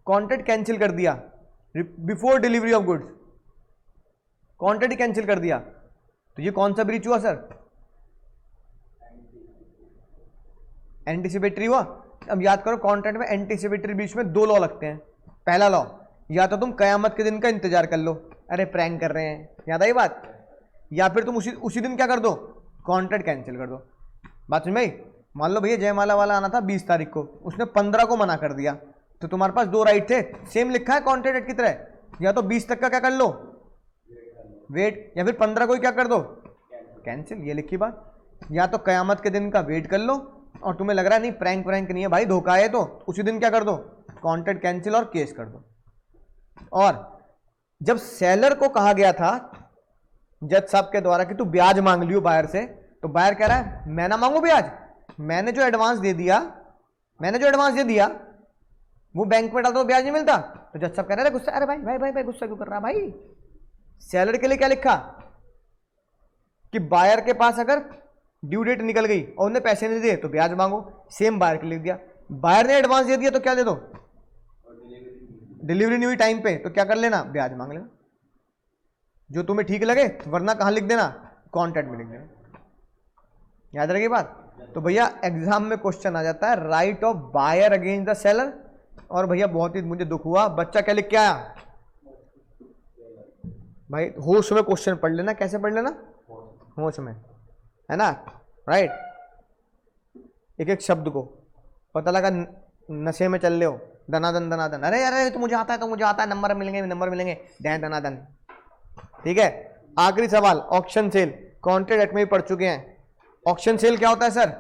कॉन्ट्रैक्ट कैंसिल कर दिया before delivery of goods, contract cancel कर दिया, तो ये कौन सा ब्रीच हुआ सर, एंटीसिपेटरी हुआ। अब याद करो, कॉन्ट्रैक्ट में एंटीसिपेटरी ब्रीच में 2 लॉ लगते हैं। पहला लॉ, या तो तुम कयामत के दिन का इंतजार कर लो, अरे प्रैंक कर रहे हैं, याद आई बात, या फिर तुम उसी दिन क्या कर दो, कॉन्ट्रैक्ट कैंसिल कर दो। बात समझ में आई। मान लो भैया जयमाला वाला आना था 20 तारीख को, उसने 15 को मना कर दिया, तो तुम्हारे पास 2 राइट थे, सेम लिखा है कॉन्ट्रैक्ट की तरह, या तो 20 तक का क्या कर लो वेट, या फिर 15 को ही क्या कर दो कैंसिल, ये लिखी बात। या तो कयामत के दिन का वेट कर लो, और तुम्हें लग रहा है नहीं प्रैंक नहीं है भाई, धोखा है, तो उसी दिन क्या कर दो, कॉन्ट्रैक्ट कैंसिल और केस कर दो। और जब सेलर को कहा गया था जज साहब के द्वारा कि तू ब्याज मांग लियो बायर से, तो बायर कह रहा है मैं ना मांगू ब्याज, मैंने जो एडवांस दे दिया वो बैंक में डालता तो ब्याज नहीं मिलता। तो जज साहब कह रहे हैं गुस्सा, अरे भाई भाई भाई भाई गुस्सा क्यों कर रहा भाई, सेलर के लिए क्या लिखा कि बायर के पास अगर ड्यू डेट निकल गई और उन्हें पैसे नहीं दिए तो ब्याज मांगो, सेम बायर के लिख दिया। बायर ने एडवांस दे दिया तो क्या दे दो, डिलीवरी नहीं हुई टाइम पे तो क्या कर लेना, ब्याज मांग लेना, जो तुम्हें ठीक लगे, वरना कहां लिख देना, कॉन्ट्रैक्ट में लिख देना। याद रहेगी बात। तो भैया एग्जाम में क्वेश्चन आ जाता है right of buyer against the seller, और भैया बहुत ही मुझे दुख हुआ, बच्चा क्या लिख के आया भाई, होश में क्वेश्चन पढ़ लेना, कैसे पढ़ लेना, होश में, है ना, राइट। एक एक शब्द को पता लगा नशे में चल रहे हो, दनादन दनादन, अरे अरे तो मुझे आता है, नंबर मिलेंगे दनादन, ठीक है। आखिरी सवाल, ऑक्शन सेल, कॉन्ट्रैक्ट एक्ट में भी पढ़ चुके हैं। ऑक्शन सेल क्या होता है सर,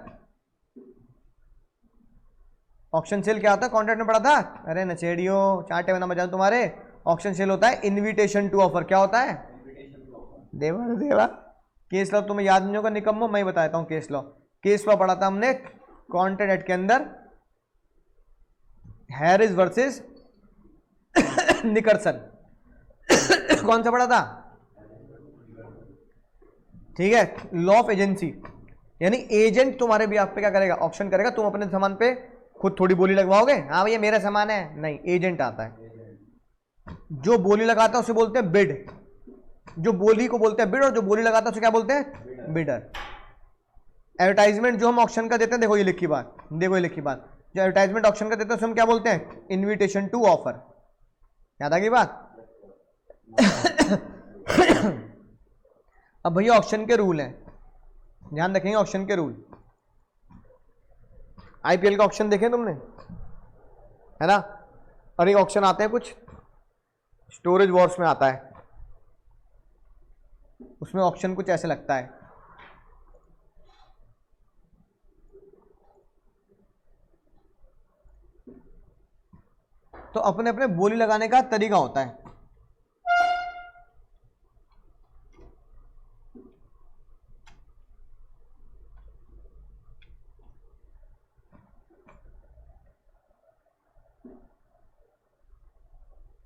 ऑक्शन सेल क्या होता है, कॉन्ट्रैक्ट में पढ़ा था, अरे नचेड़ियों चाटे बना बजा तुम्हारे। ऑक्शन सेल होता है इनविटेशन टू ऑफर, क्या होता है, देवा केस लॉ तुम्हें याद नहीं होगा निकम्मो, मैं बताता हूं केस लॉ पढ़ा था हमने कॉन्ट्रैक्ट एक्ट के अंदर, हैरिस वर्सेस निकर्सन, कौन सा पढ़ा था, ठीक है। लॉ ऑफ एजेंसी, यानी एजेंट तुम्हारे भी आप पे क्या करेगा, ऑक्शन करेगा, तुम अपने सामान पे खुद थोड़ी बोली लगवाओगे, हाँ भैया मेरा सामान है, नहीं, एजेंट आता है, जो बोली लगाता है उसे बोलते हैं बिड, जो बोली को बोलते हैं बिड, और जो बोली लगाता है उसे क्या बोलते हैं, बिडर। एडवर्टाइजमेंट जो हम ऑक्शन का देते हैं, देखो ये लिखी बात, जो एडवर्टाइजमेंट ऑक्शन का देते हैं उसे हम क्या बोलते हैं, इनविटेशन टू ऑफर। याद आ गई बात। अब भैया ऑक्शन के रूल हैं, ध्यान रखेंगे ऑक्शन के रूल। आईपीएल का ऑक्शन देखें तुमने, है ना, और एक ऑक्शन आते हैं कुछ स्टोरेज वॉर्स में आता है, उसमें ऑक्शन कुछ ऐसे लगता है, तो अपने अपने बोली लगाने का तरीका होता है।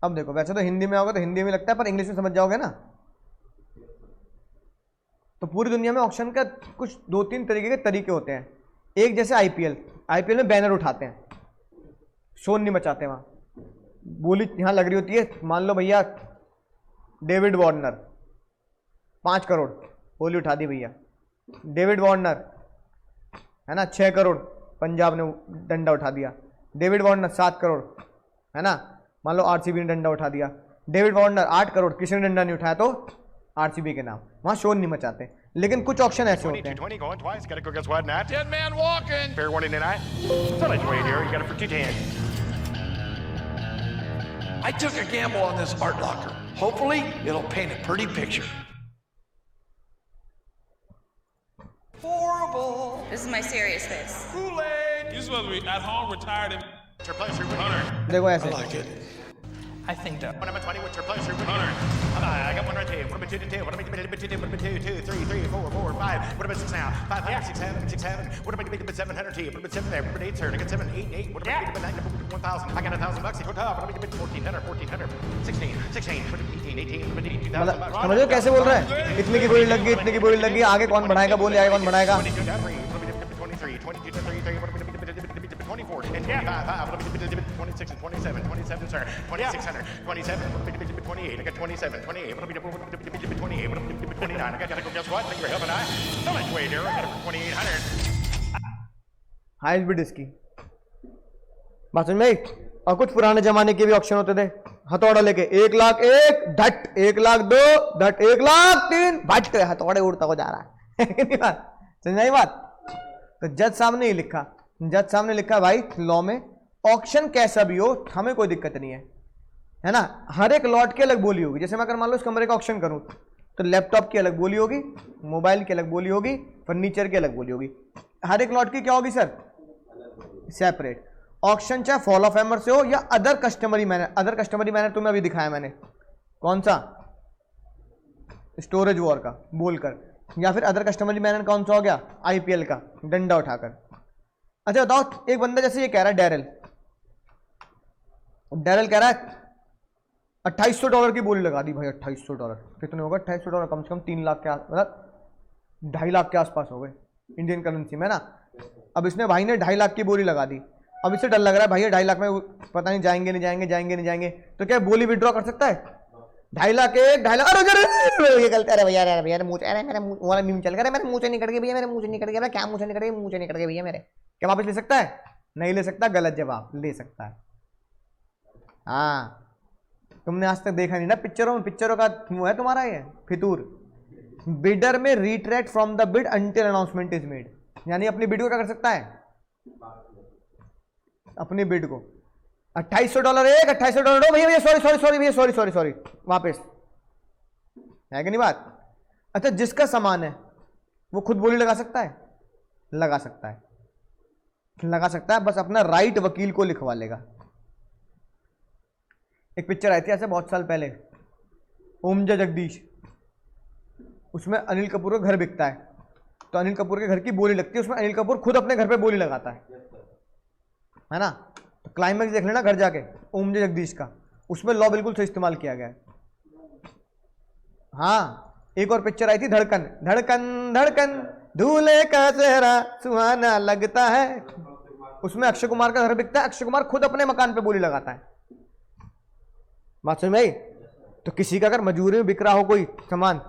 अब देखो, वैसे तो हिंदी में होगा तो हिंदी में लगता है, पर इंग्लिश में समझ जाओगे ना। तो पूरी दुनिया में ऑक्शन का कुछ 2-3 तरीके के तरीके होते हैं। एक जैसे आईपीएल में बैनर उठाते हैं, शोर नहीं मचाते, वहां बोली यहां लग रही होती है, मान लो भैया डेविड वार्नर 5 करोड़ बोली उठा दी भैया, डेविड वार्नर, है ना, 6 करोड़ पंजाब ने डंडा उठा दिया, डेविड वार्नर 7 करोड़, है ना, मान लो आरसीबी ने डंडा उठा दिया, डेविड वार्नर 8 करोड़, किसी ने डंडा नहीं उठाया तो आरसीबी के नाम, वहां शोर नहीं मचाते। लेकिन कुछ ऑप्शन ऐसे होते हैं, I took a gamble on this art locker. Hopefully, it'll paint a pretty picture. Horrible. This is my serious face. Kool-Aid. You're supposed to be at home, retired, and What's your pleasure with Hunter? देखो ऐसे I like it. I think that. What am I 20? What's your pleasure with Hunter? I got one right there. What am I 2 to 2? What am I 2 What am I 2, 3, 4, 4, 5? What am I 6 now? 5, 6, 7, 6, 7. What am I going to 700 T? What am I 7 there? What am I 8 turn? I got 7, 8, 8. What am I going to 9? 1,000. I got $1,000. Go top. What am I going to 1,400? 1,400. 16, 16. What am I 18, 18. What am I 2,000 bucks? समझो कैसे बोल रहा है, इतने की बोली लग गई, इतने की बोली लग गई, आगे कौन बढ़ाएगा, बोले आगे कौन बढ़ाएगा। 22 to 3. What am I 23, 22 to 33. What am I 24 and 5. What am I 26 and 27. 27, sir. 2,600. 27. What am I 28? I got 27. 28. What am I 28? What am I 29? I got to go. Guess what? Thank you for helping. So much way there. I got it for 2,800. High speed इसकी बात समझ में आई। और कुछ पुराने जमाने के भी ऑप्शन होते थे, हथौड़ा लेके 1 लाख 1 धट, 1 लाख 2 धट, 1 लाख 3 भट, हथौड़े उड़ता हो जा रहा है। बात समझ आई बात। तो जज साहब ने ही लिखा, जज साहब ने लिखा भाई लॉ में ऑक्शन कैसा भी हो हमें कोई दिक्कत नहीं है ना। हर एक लॉट की अलग बोली होगी। जैसे मैं अगर मान लो इस कमरे का ऑक्शन करूं तो लैपटॉप की अलग बोली होगी, मोबाइल की अलग बोली होगी, फर्नीचर की अलग बोली होगी। हर एक लॉट की क्या होगी सर, सेपरेट। ऑक्शन चाहे फॉल ऑफ हैमर से हो या other customary manner, other customary manner तुम्हें अभी दिखाया मैंने, कौन सा, स्टोरेज वॉर का बोलकर, या फिर अदर कस्टमरी मैनर कौन सा हो गया, आईपीएल का डंडा उठाकर। अच्छा बताओ, एक बंदा जैसे ये कह रहा है डैरल, डैरल कह रहा है $2,800 की बोली लगा दी भाई। $2,800 कितने होगा, $2,800 कम से कम 3 लाख के मतलब 2.5 लाख के आसपास हो गए इंडियन करेंसी में ना। अब इसने भाई ने 2.5 लाख की बोली लगा दी। अब इससे डर लग रहा है भाई 2.5 लाख में पता नहीं जाएंगे नहीं जाएंगे, जाएंगे नहीं जाएंगे, तो क्या बोली विड्रॉ कर सकता है? 2.5 लाख 2.5 लाख, अरे ये गलत है भैया, अरे भैया मुंह, अरे मेरा मुंह वाला मीम चल गया, मेरे मुंह से निकल गया भैया, मेरे मुंह से निकल गया, क्या मुंह से निकल गया, मुंह से निकल गया भैया मेरे, क्या वापस ले सकता है? नहीं ले सकता, गलत जवाब, ले सकता है। हाँ तुमने आज तक देखा नहीं ना पिक्चरों में, पिक्चरों का मुंह है तुम्हारा ये फितूर। बिडर में retract from the bid until announcement is made, यानी अपनी बिड को क्या कर सकता है, अपनी बिड को। $2,800 एक, $2,800 भैया भैया सॉरी सॉरी सॉरी भैया सॉरी सॉरी सॉरी वापस, है कि नहीं बात। अच्छा जिसका सामान है वो खुद बोली लगा सकता है, लगा सकता है, लगा सकता है, बस अपना राइट वकील को लिखवा लेगा। एक पिक्चर आई थी ऐसे बहुत साल पहले, ओम जगदीश, उसमें अनिल कपूर का घर बिकता है, तो अनिल कपूर के घर की बोली लगती है, उसमें अनिल कपूर खुद अपने घर पे बोली लगाता है ना। तो क्लाइमैक्स देख लेना घर जाके ओम जगदीश का, उसमें लॉ बिल्कुल सही इस्तेमाल किया गया है। हाँ एक और पिक्चर आई थी धड़कन, धड़कन धड़कन दूल्हे का चेहरा सुहाना लगता है, उसमें अक्षय कुमार का घर बिकता है, अक्षय कुमार खुद अपने मकान पे बोली लगाता है। बात समझ में आई। तो किसी का अगर मजबूरी में बिक रहा हो कोई सामान,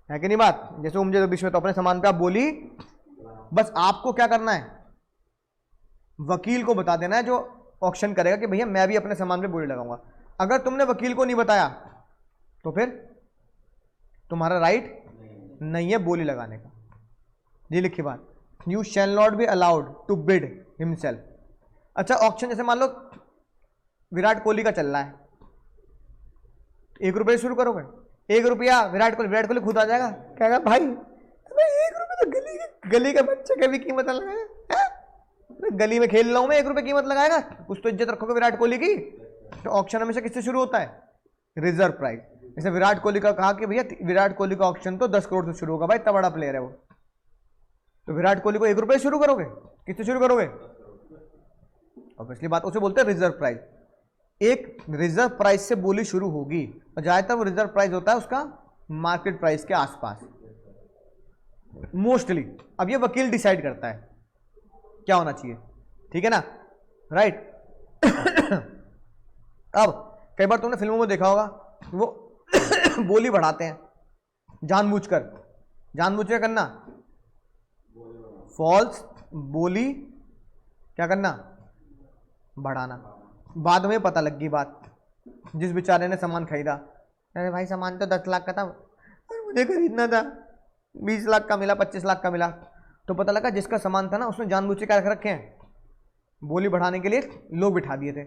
है कि नहीं बात, जैसे ओम जगदीश में, तो अपने सामान पे आप बोली, बस आपको क्या करना है, वकील को बता देना है जो ऑक्शन करेगा कि भैया मैं भी अपने सामान पे बोली लगाऊंगा। अगर तुमने वकील को नहीं बताया तो फिर तुम्हारा राइट नहीं है बोली लगाने का। ये लिखी बात, you shall not be allowed to bid himself. अच्छा ऑक्शन जैसे मान लो विराट कोहली का चल रहा है, 1 रुपये शुरू करोगे, 1 रुपया विराट कोहली खुद आ जाएगा, कहेगा भाई 1 रुपये तो गली का बच्चे का भी कीमत लगाएगा, गली में खेल रहा हूं मैं, 1 रुपये कीमत लगाएगा, कुछ तो इज्जत रखोगे विराट कोहली की। तो ऑक्शन हमेशा किससे शुरू होता है, रिजर्व प्राइस। जैसे विराट कोहली का कहा कि भैया विराट कोहली का ऑक्शन तो 10 करोड़ से शुरू होगा, भाई इतना बड़ा प्लेयर है वो, तो विराट कोहली को 1 रुपये शुरू करोगे, किससे शुरू करोगे, ऑब्वियसली बात उसे बोलते हैं रिजर्व प्राइस। एक रिजर्व प्राइस से बोली शुरू होगी और ज्यादातर वो रिजर्व प्राइस होता है उसका मार्केट प्राइस के आसपास मोस्टली। अब ये वकील डिसाइड करता है क्या होना चाहिए, ठीक है ना, राइट। अब कई बार तुमने फिल्मों में देखा होगा वो बोली बढ़ाते हैं जानबूझकर, जानबूझकर करना, फॉल्स बोली क्या करना, बढ़ाना। बाद में पता लग गई बात, जिस बेचारे ने सामान खरीदा, अरे भाई सामान तो 10 लाख का था, मुझे खरीदना था 20 लाख का मिला, 25 लाख का मिला। तो पता लगा जिसका सामान था ना उसने जानबूझ के क्या रखे हैं, बोली बढ़ाने के लिए लोग बिठा दिए थे,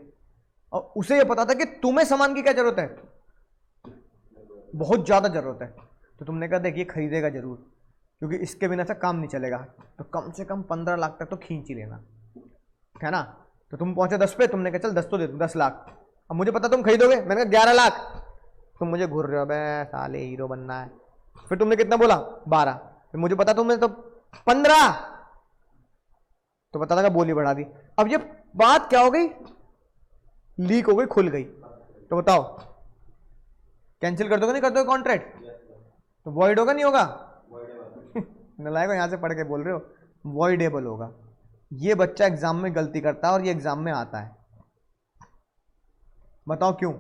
और उसे ये पता था कि तुम्हें सामान की क्या जरूरत है, बहुत ज्यादा जरूरत है, तो तुमने कहा देखिए खरीदेगा जरूर, क्योंकि इसके बिना से काम नहीं चलेगा। तो कम से कम 15 लाख तक तो खींच ही लेना, है ना। तो तुम पहुंचे 10 पे, तुमने कहा चल 10 तो दे दूं, 10 लाख। अब मुझे पता तुम खरीदोगे, मैंने कहा 11 लाख। तुम मुझे घूर रहे हो, बे साले हीरो बनना है। फिर तुमने कितना बोला? 12। फिर मुझे पता तुमने तो 15, तो पता लगा बोली बढ़ा दी। अब ये बात क्या हो गई? लीक हो गई, खुल गई। तो बताओ कैंसिल कर दोगे नहीं कर दोगे कॉन्ट्रैक्ट? तो वॉइड होगा नहीं होगा? नलायक यहां से पढ़ के बोल रहे हो, वॉइडेबल होगा। ये बच्चा एग्जाम में गलती करता है और ये एग्जाम में आता है। बताओ क्यों?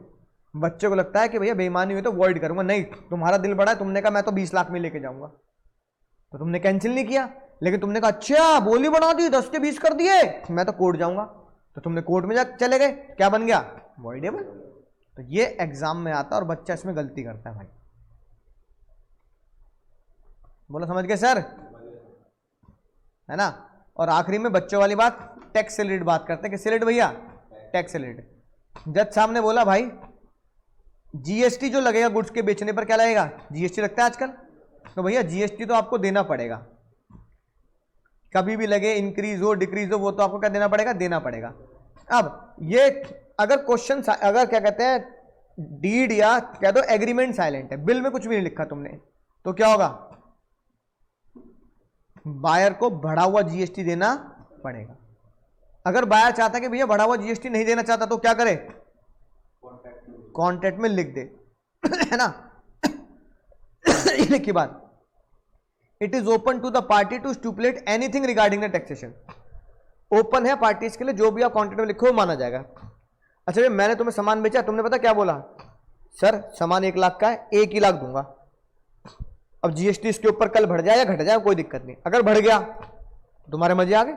बच्चे को लगता है कि भैया बेईमानी हुई तो वॉइड करूंगा। नहीं, तुम्हारा दिल बड़ा है, तुमने कहा मैं तो 20 लाख में लेके जाऊंगा, तो तुमने कैंसिल नहीं किया। लेकिन तुमने कहा अच्छा बोली बढ़ा दी, 10 के 20 कर दिए, मैं तो कोर्ट जाऊंगा। तो तुमने कोर्ट में जा चले गए, क्या बन गया? वॉइडेबल। तो ये एग्जाम में आता है और बच्चा इसमें गलती करता है भाई। बोलो समझ गए सर, है ना। और आखिरी में बच्चों वाली बात, टैक्स से रिलेटेड बात करते हैं। किससे रिलेटेड भैया? टैक्स से रिलेटेड। जज साहब ने बोला भाई जीएसटी जो लगेगा गुड्स के बेचने पर, क्या लगेगा? जीएसटी लगता है आजकल। तो भैया जीएसटी तो आपको देना पड़ेगा, कभी भी लगे, इंक्रीज हो डिक्रीज हो, वो तो आपको क्या देना पड़ेगा? देना पड़ेगा। अब ये अगर क्वेश्चन, अगर क्या कहते हैं डीड या कह दो एग्रीमेंट साइलेंट है, बिल में कुछ भी नहीं लिखा तुमने, तो क्या होगा? बायर को बढ़ा हुआ जीएसटी देना पड़ेगा। अगर बायर चाहता है कि भैया बढ़ा हुआ जीएसटी नहीं देना चाहता, तो क्या करे? कॉन्ट्रैक्ट में लिख दे, है ना। ये लिखी बात, it is open to the party to stupulate anything regarding the taxation. Open है पार्टीज के लिए, जो भी आप कॉन्ट्रैक्ट में लिखो वो माना जाएगा। अच्छा भाई मैंने तुम्हें सामान बेचा, तुमने पता क्या बोला? सर सामान 1 लाख का है, 1 ही लाख दूंगा। अब जीएसटी इसके ऊपर कल बढ़ जाए या घट जाए कोई दिक्कत नहीं। अगर बढ़ गया तुम्हारे मजे आ गए।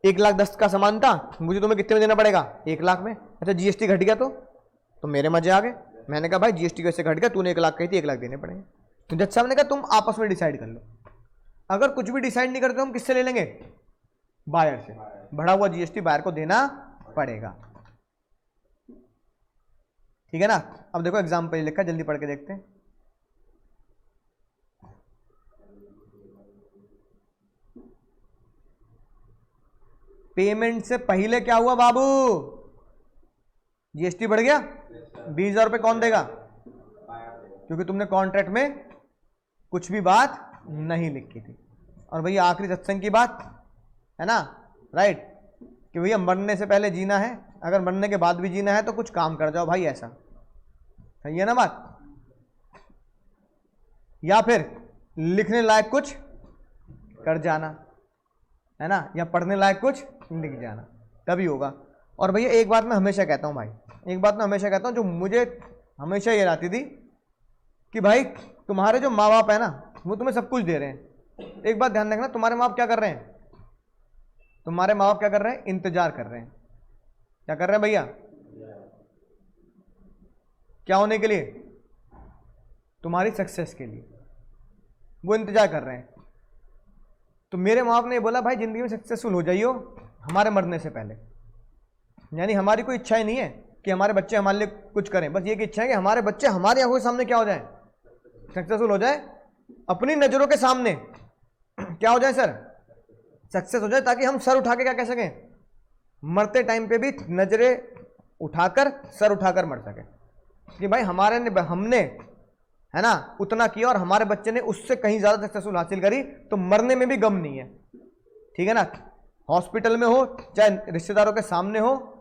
1,10,000 का सामान था, मुझे तुम्हें कितने में देना पड़ेगा? 1 लाख में। अच्छा जीएसटी घट गया तो मेरे मजे आ गए। मैंने कहा भाई जीएसटी कैसे घट गया, तूने 1 लाख कही थी, 1 लाख देने पड़ेंगे। तो जज साहब ने कहा तुम आपस में डिसाइड कर लो। अगर कुछ भी डिसाइड नहीं करते हम किससे ले लेंगे? बायर से। बढ़ा हुआ जीएसटी बायर को देना पड़ेगा, ठीक है ना। अब देखो एग्जाम्पल लिखा, जल्दी पढ़ के देखते हैं। पेमेंट से पहले क्या हुआ बाबू? जीएसटी बढ़ गया। 20,000 रुपये कौन देगा? क्योंकि तुमने कॉन्ट्रैक्ट में कुछ भी बात नहीं लिखी थी। और भैया आखिरी सत्संग की बात है ना, राइट, कि भैया मरने से पहले जीना है, अगर मरने के बाद भी जीना है तो कुछ काम कर जाओ भाई, ऐसा सही है ना बात। या फिर लिखने लायक कुछ कर जाना, है ना, या पढ़ने लायक कुछ लिख जाना, तभी होगा। और भैया एक बात मैं हमेशा कहता हूं भाई, एक बात मैं हमेशा कहता हूं जो मुझे हमेशा ये आती थी कि भाई तुम्हारे जो माँ बाप है ना वो तुम्हें सब कुछ दे रहे हैं। एक बात ध्यान रखना, तुम्हारे माँ बाप क्या कर रहे हैं? तुम्हारे माँ बाप क्या कर रहे हैं? इंतजार कर रहे हैं। क्या कर रहे हैं भैया? क्या होने के लिए? तुम्हारी सक्सेस के लिए वो इंतजार कर रहे हैं। तो मेरे माँ बाप ने बोला भाई जिंदगी में सक्सेसफुल हो जाइयो हमारे मरने से पहले। यानी हमारी कोई इच्छा ही नहीं है कि हमारे बच्चे हमारे लिए कुछ करें, बस ये की इच्छा है कि हमारे बच्चे हमारे आंखों के सामने क्या हो जाए? सक्सेसफुल हो जाए, अपनी नजरों के सामने क्या हो जाए सर? सक्सेस हो जाए, ताकि हम सर उठा के क्या कह सकें? मरते टाइम पे भी नजरें उठाकर, सर उठाकर मर सके कि भाई हमने है ना उतना किया और हमारे बच्चे ने उससे कहीं ज्यादा सक्सेसफुल हासिल करी, तो मरने में भी गम नहीं है, ठीक है ना। हॉस्पिटल में हो चाहे रिश्तेदारों के सामने हो,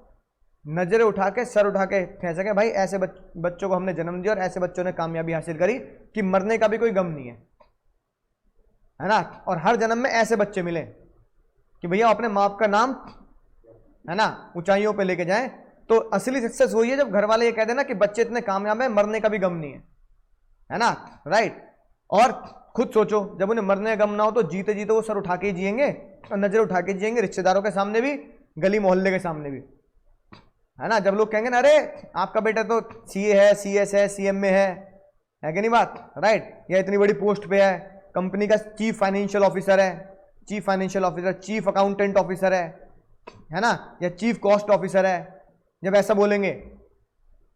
नजरें उठा के, सर उठा के कह सके भाई ऐसे बच्चों को हमने जन्म दिया और ऐसे बच्चों ने कामयाबी हासिल करी कि मरने का भी कोई गम नहीं है ना। और हर जन्म में ऐसे बच्चे मिले कि भैया अपने माँ बाप का नाम है ना ऊंचाइयों पे लेके जाएं। तो असली सक्सेस वही है जब घर वाले ये कह देना कि बच्चे इतने कामयाब है, मरने का भी गम नहीं है ना, राइट। और खुद सोचो जब उन्हें मरने का गम ना हो तो जीते जीते वो सर उठा के जिएंगे और नजर उठा के जिएंगे, रिश्तेदारों के सामने भी, गली मोहल्ले के सामने भी, है ना। जब लोग कहेंगे ना अरे आपका बेटा तो सीए है, सीएस है, सीएम में है कि नहीं बात, राइट, या इतनी बड़ी पोस्ट पे है, कंपनी का चीफ फाइनेंशियल ऑफिसर है, chief financial officer, chief accountant officer है ना, या चीफ कॉस्ट ऑफिसर है, जब ऐसा बोलेंगे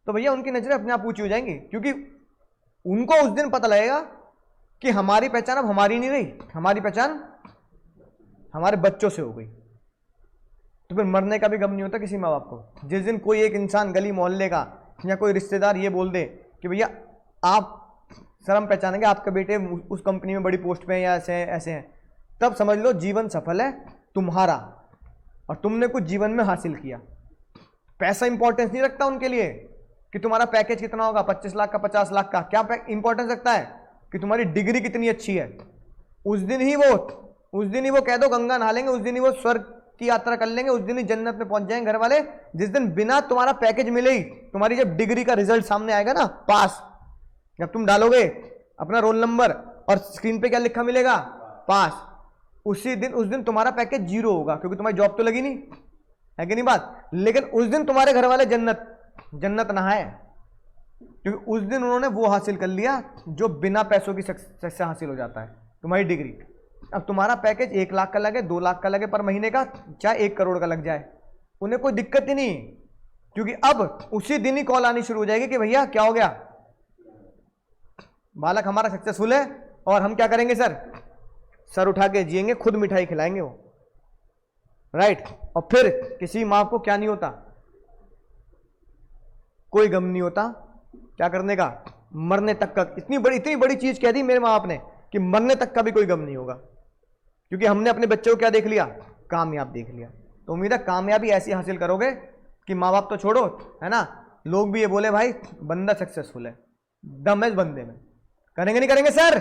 तो भैया उनकी नजरें अपने आप ऊंची हो जाएंगी, क्योंकि उनको उस दिन पता लगेगा कि हमारी पहचान अब हमारी नहीं रही, हमारी पहचान हमारे बच्चों से हो गई। तो फिर मरने का भी गम नहीं होता किसी माँ बाप को। जिस दिन कोई एक इंसान गली मोहल्ले का या कोई रिश्तेदार ये बोल दे कि भैया आप, सर हम पहचानेंगे आपके बेटे उस कंपनी में बड़ी पोस्ट पे हैं या ऐसे हैं ऐसे हैं, तब समझ लो जीवन सफल है तुम्हारा और तुमने कुछ जीवन में हासिल किया। पैसा इंपॉर्टेंस नहीं रखता उनके लिए कि तुम्हारा पैकेज कितना होगा, 25 लाख का 50 लाख का, क्या इंपॉर्टेंस रखता है कि तुम्हारी डिग्री कितनी अच्छी है। उस दिन ही वो कह दो गंगा नहा लेंगे, उस दिन ही वो स्वर्ग की यात्रा कर लेंगे, उस दिन ही जन्नत में पहुंच जाएंगे घर वाले, जिस दिन बिना तुम्हारा पैकेज मिले ही तुम्हारी जब डिग्री का रिजल्ट सामने आएगा ना, पास, जब तुम डालोगे अपना रोल नंबर और स्क्रीन पे क्या लिखा मिलेगा, पास, उस दिन तुम्हारा पैकेज 0 होगा, क्योंकि तुम्हारी जॉब तो लगी नहीं है कि नहीं बात। लेकिन उस दिन तुम्हारे घर वाले जन्नत नहाए, क्योंकि उस दिन उन्होंने वो हासिल कर लिया जो बिना पैसों की सक्सेस से हासिल हो जाता है, तुम्हारी डिग्री। अब तुम्हारा पैकेज 1 लाख का लगे, 2 लाख का लगे पर महीने का, चाहे 1 करोड़ का लग जाए, उन्हें कोई दिक्कत ही नहीं, क्योंकि अब उसी दिन ही कॉल आनी शुरू हो जाएगी कि भैया क्या हो गया, बालक हमारा सक्सेसफुल है और हम क्या करेंगे सर उठा के जिएंगे, खुद मिठाई खिलाएंगे वो, राइट। और फिर किसी माँ को क्या नहीं होता, कोई गम नहीं होता क्या करने का, मरने तक का। इतनी बड़ी चीज कह दी मेरे माँ बाप ने कि मरने तक का भी कोई गम नहीं होगा, क्योंकि हमने अपने बच्चों को क्या देख लिया, कामयाब देख लिया। तो उम्मीद है कामयाबी ऐसी हासिल करोगे कि माँ बाप तो छोड़ो, है ना, लोग भी ये बोले भाई बंदा सक्सेसफुल है, दम है इस बंदे में। करेंगे नहीं करेंगे सर?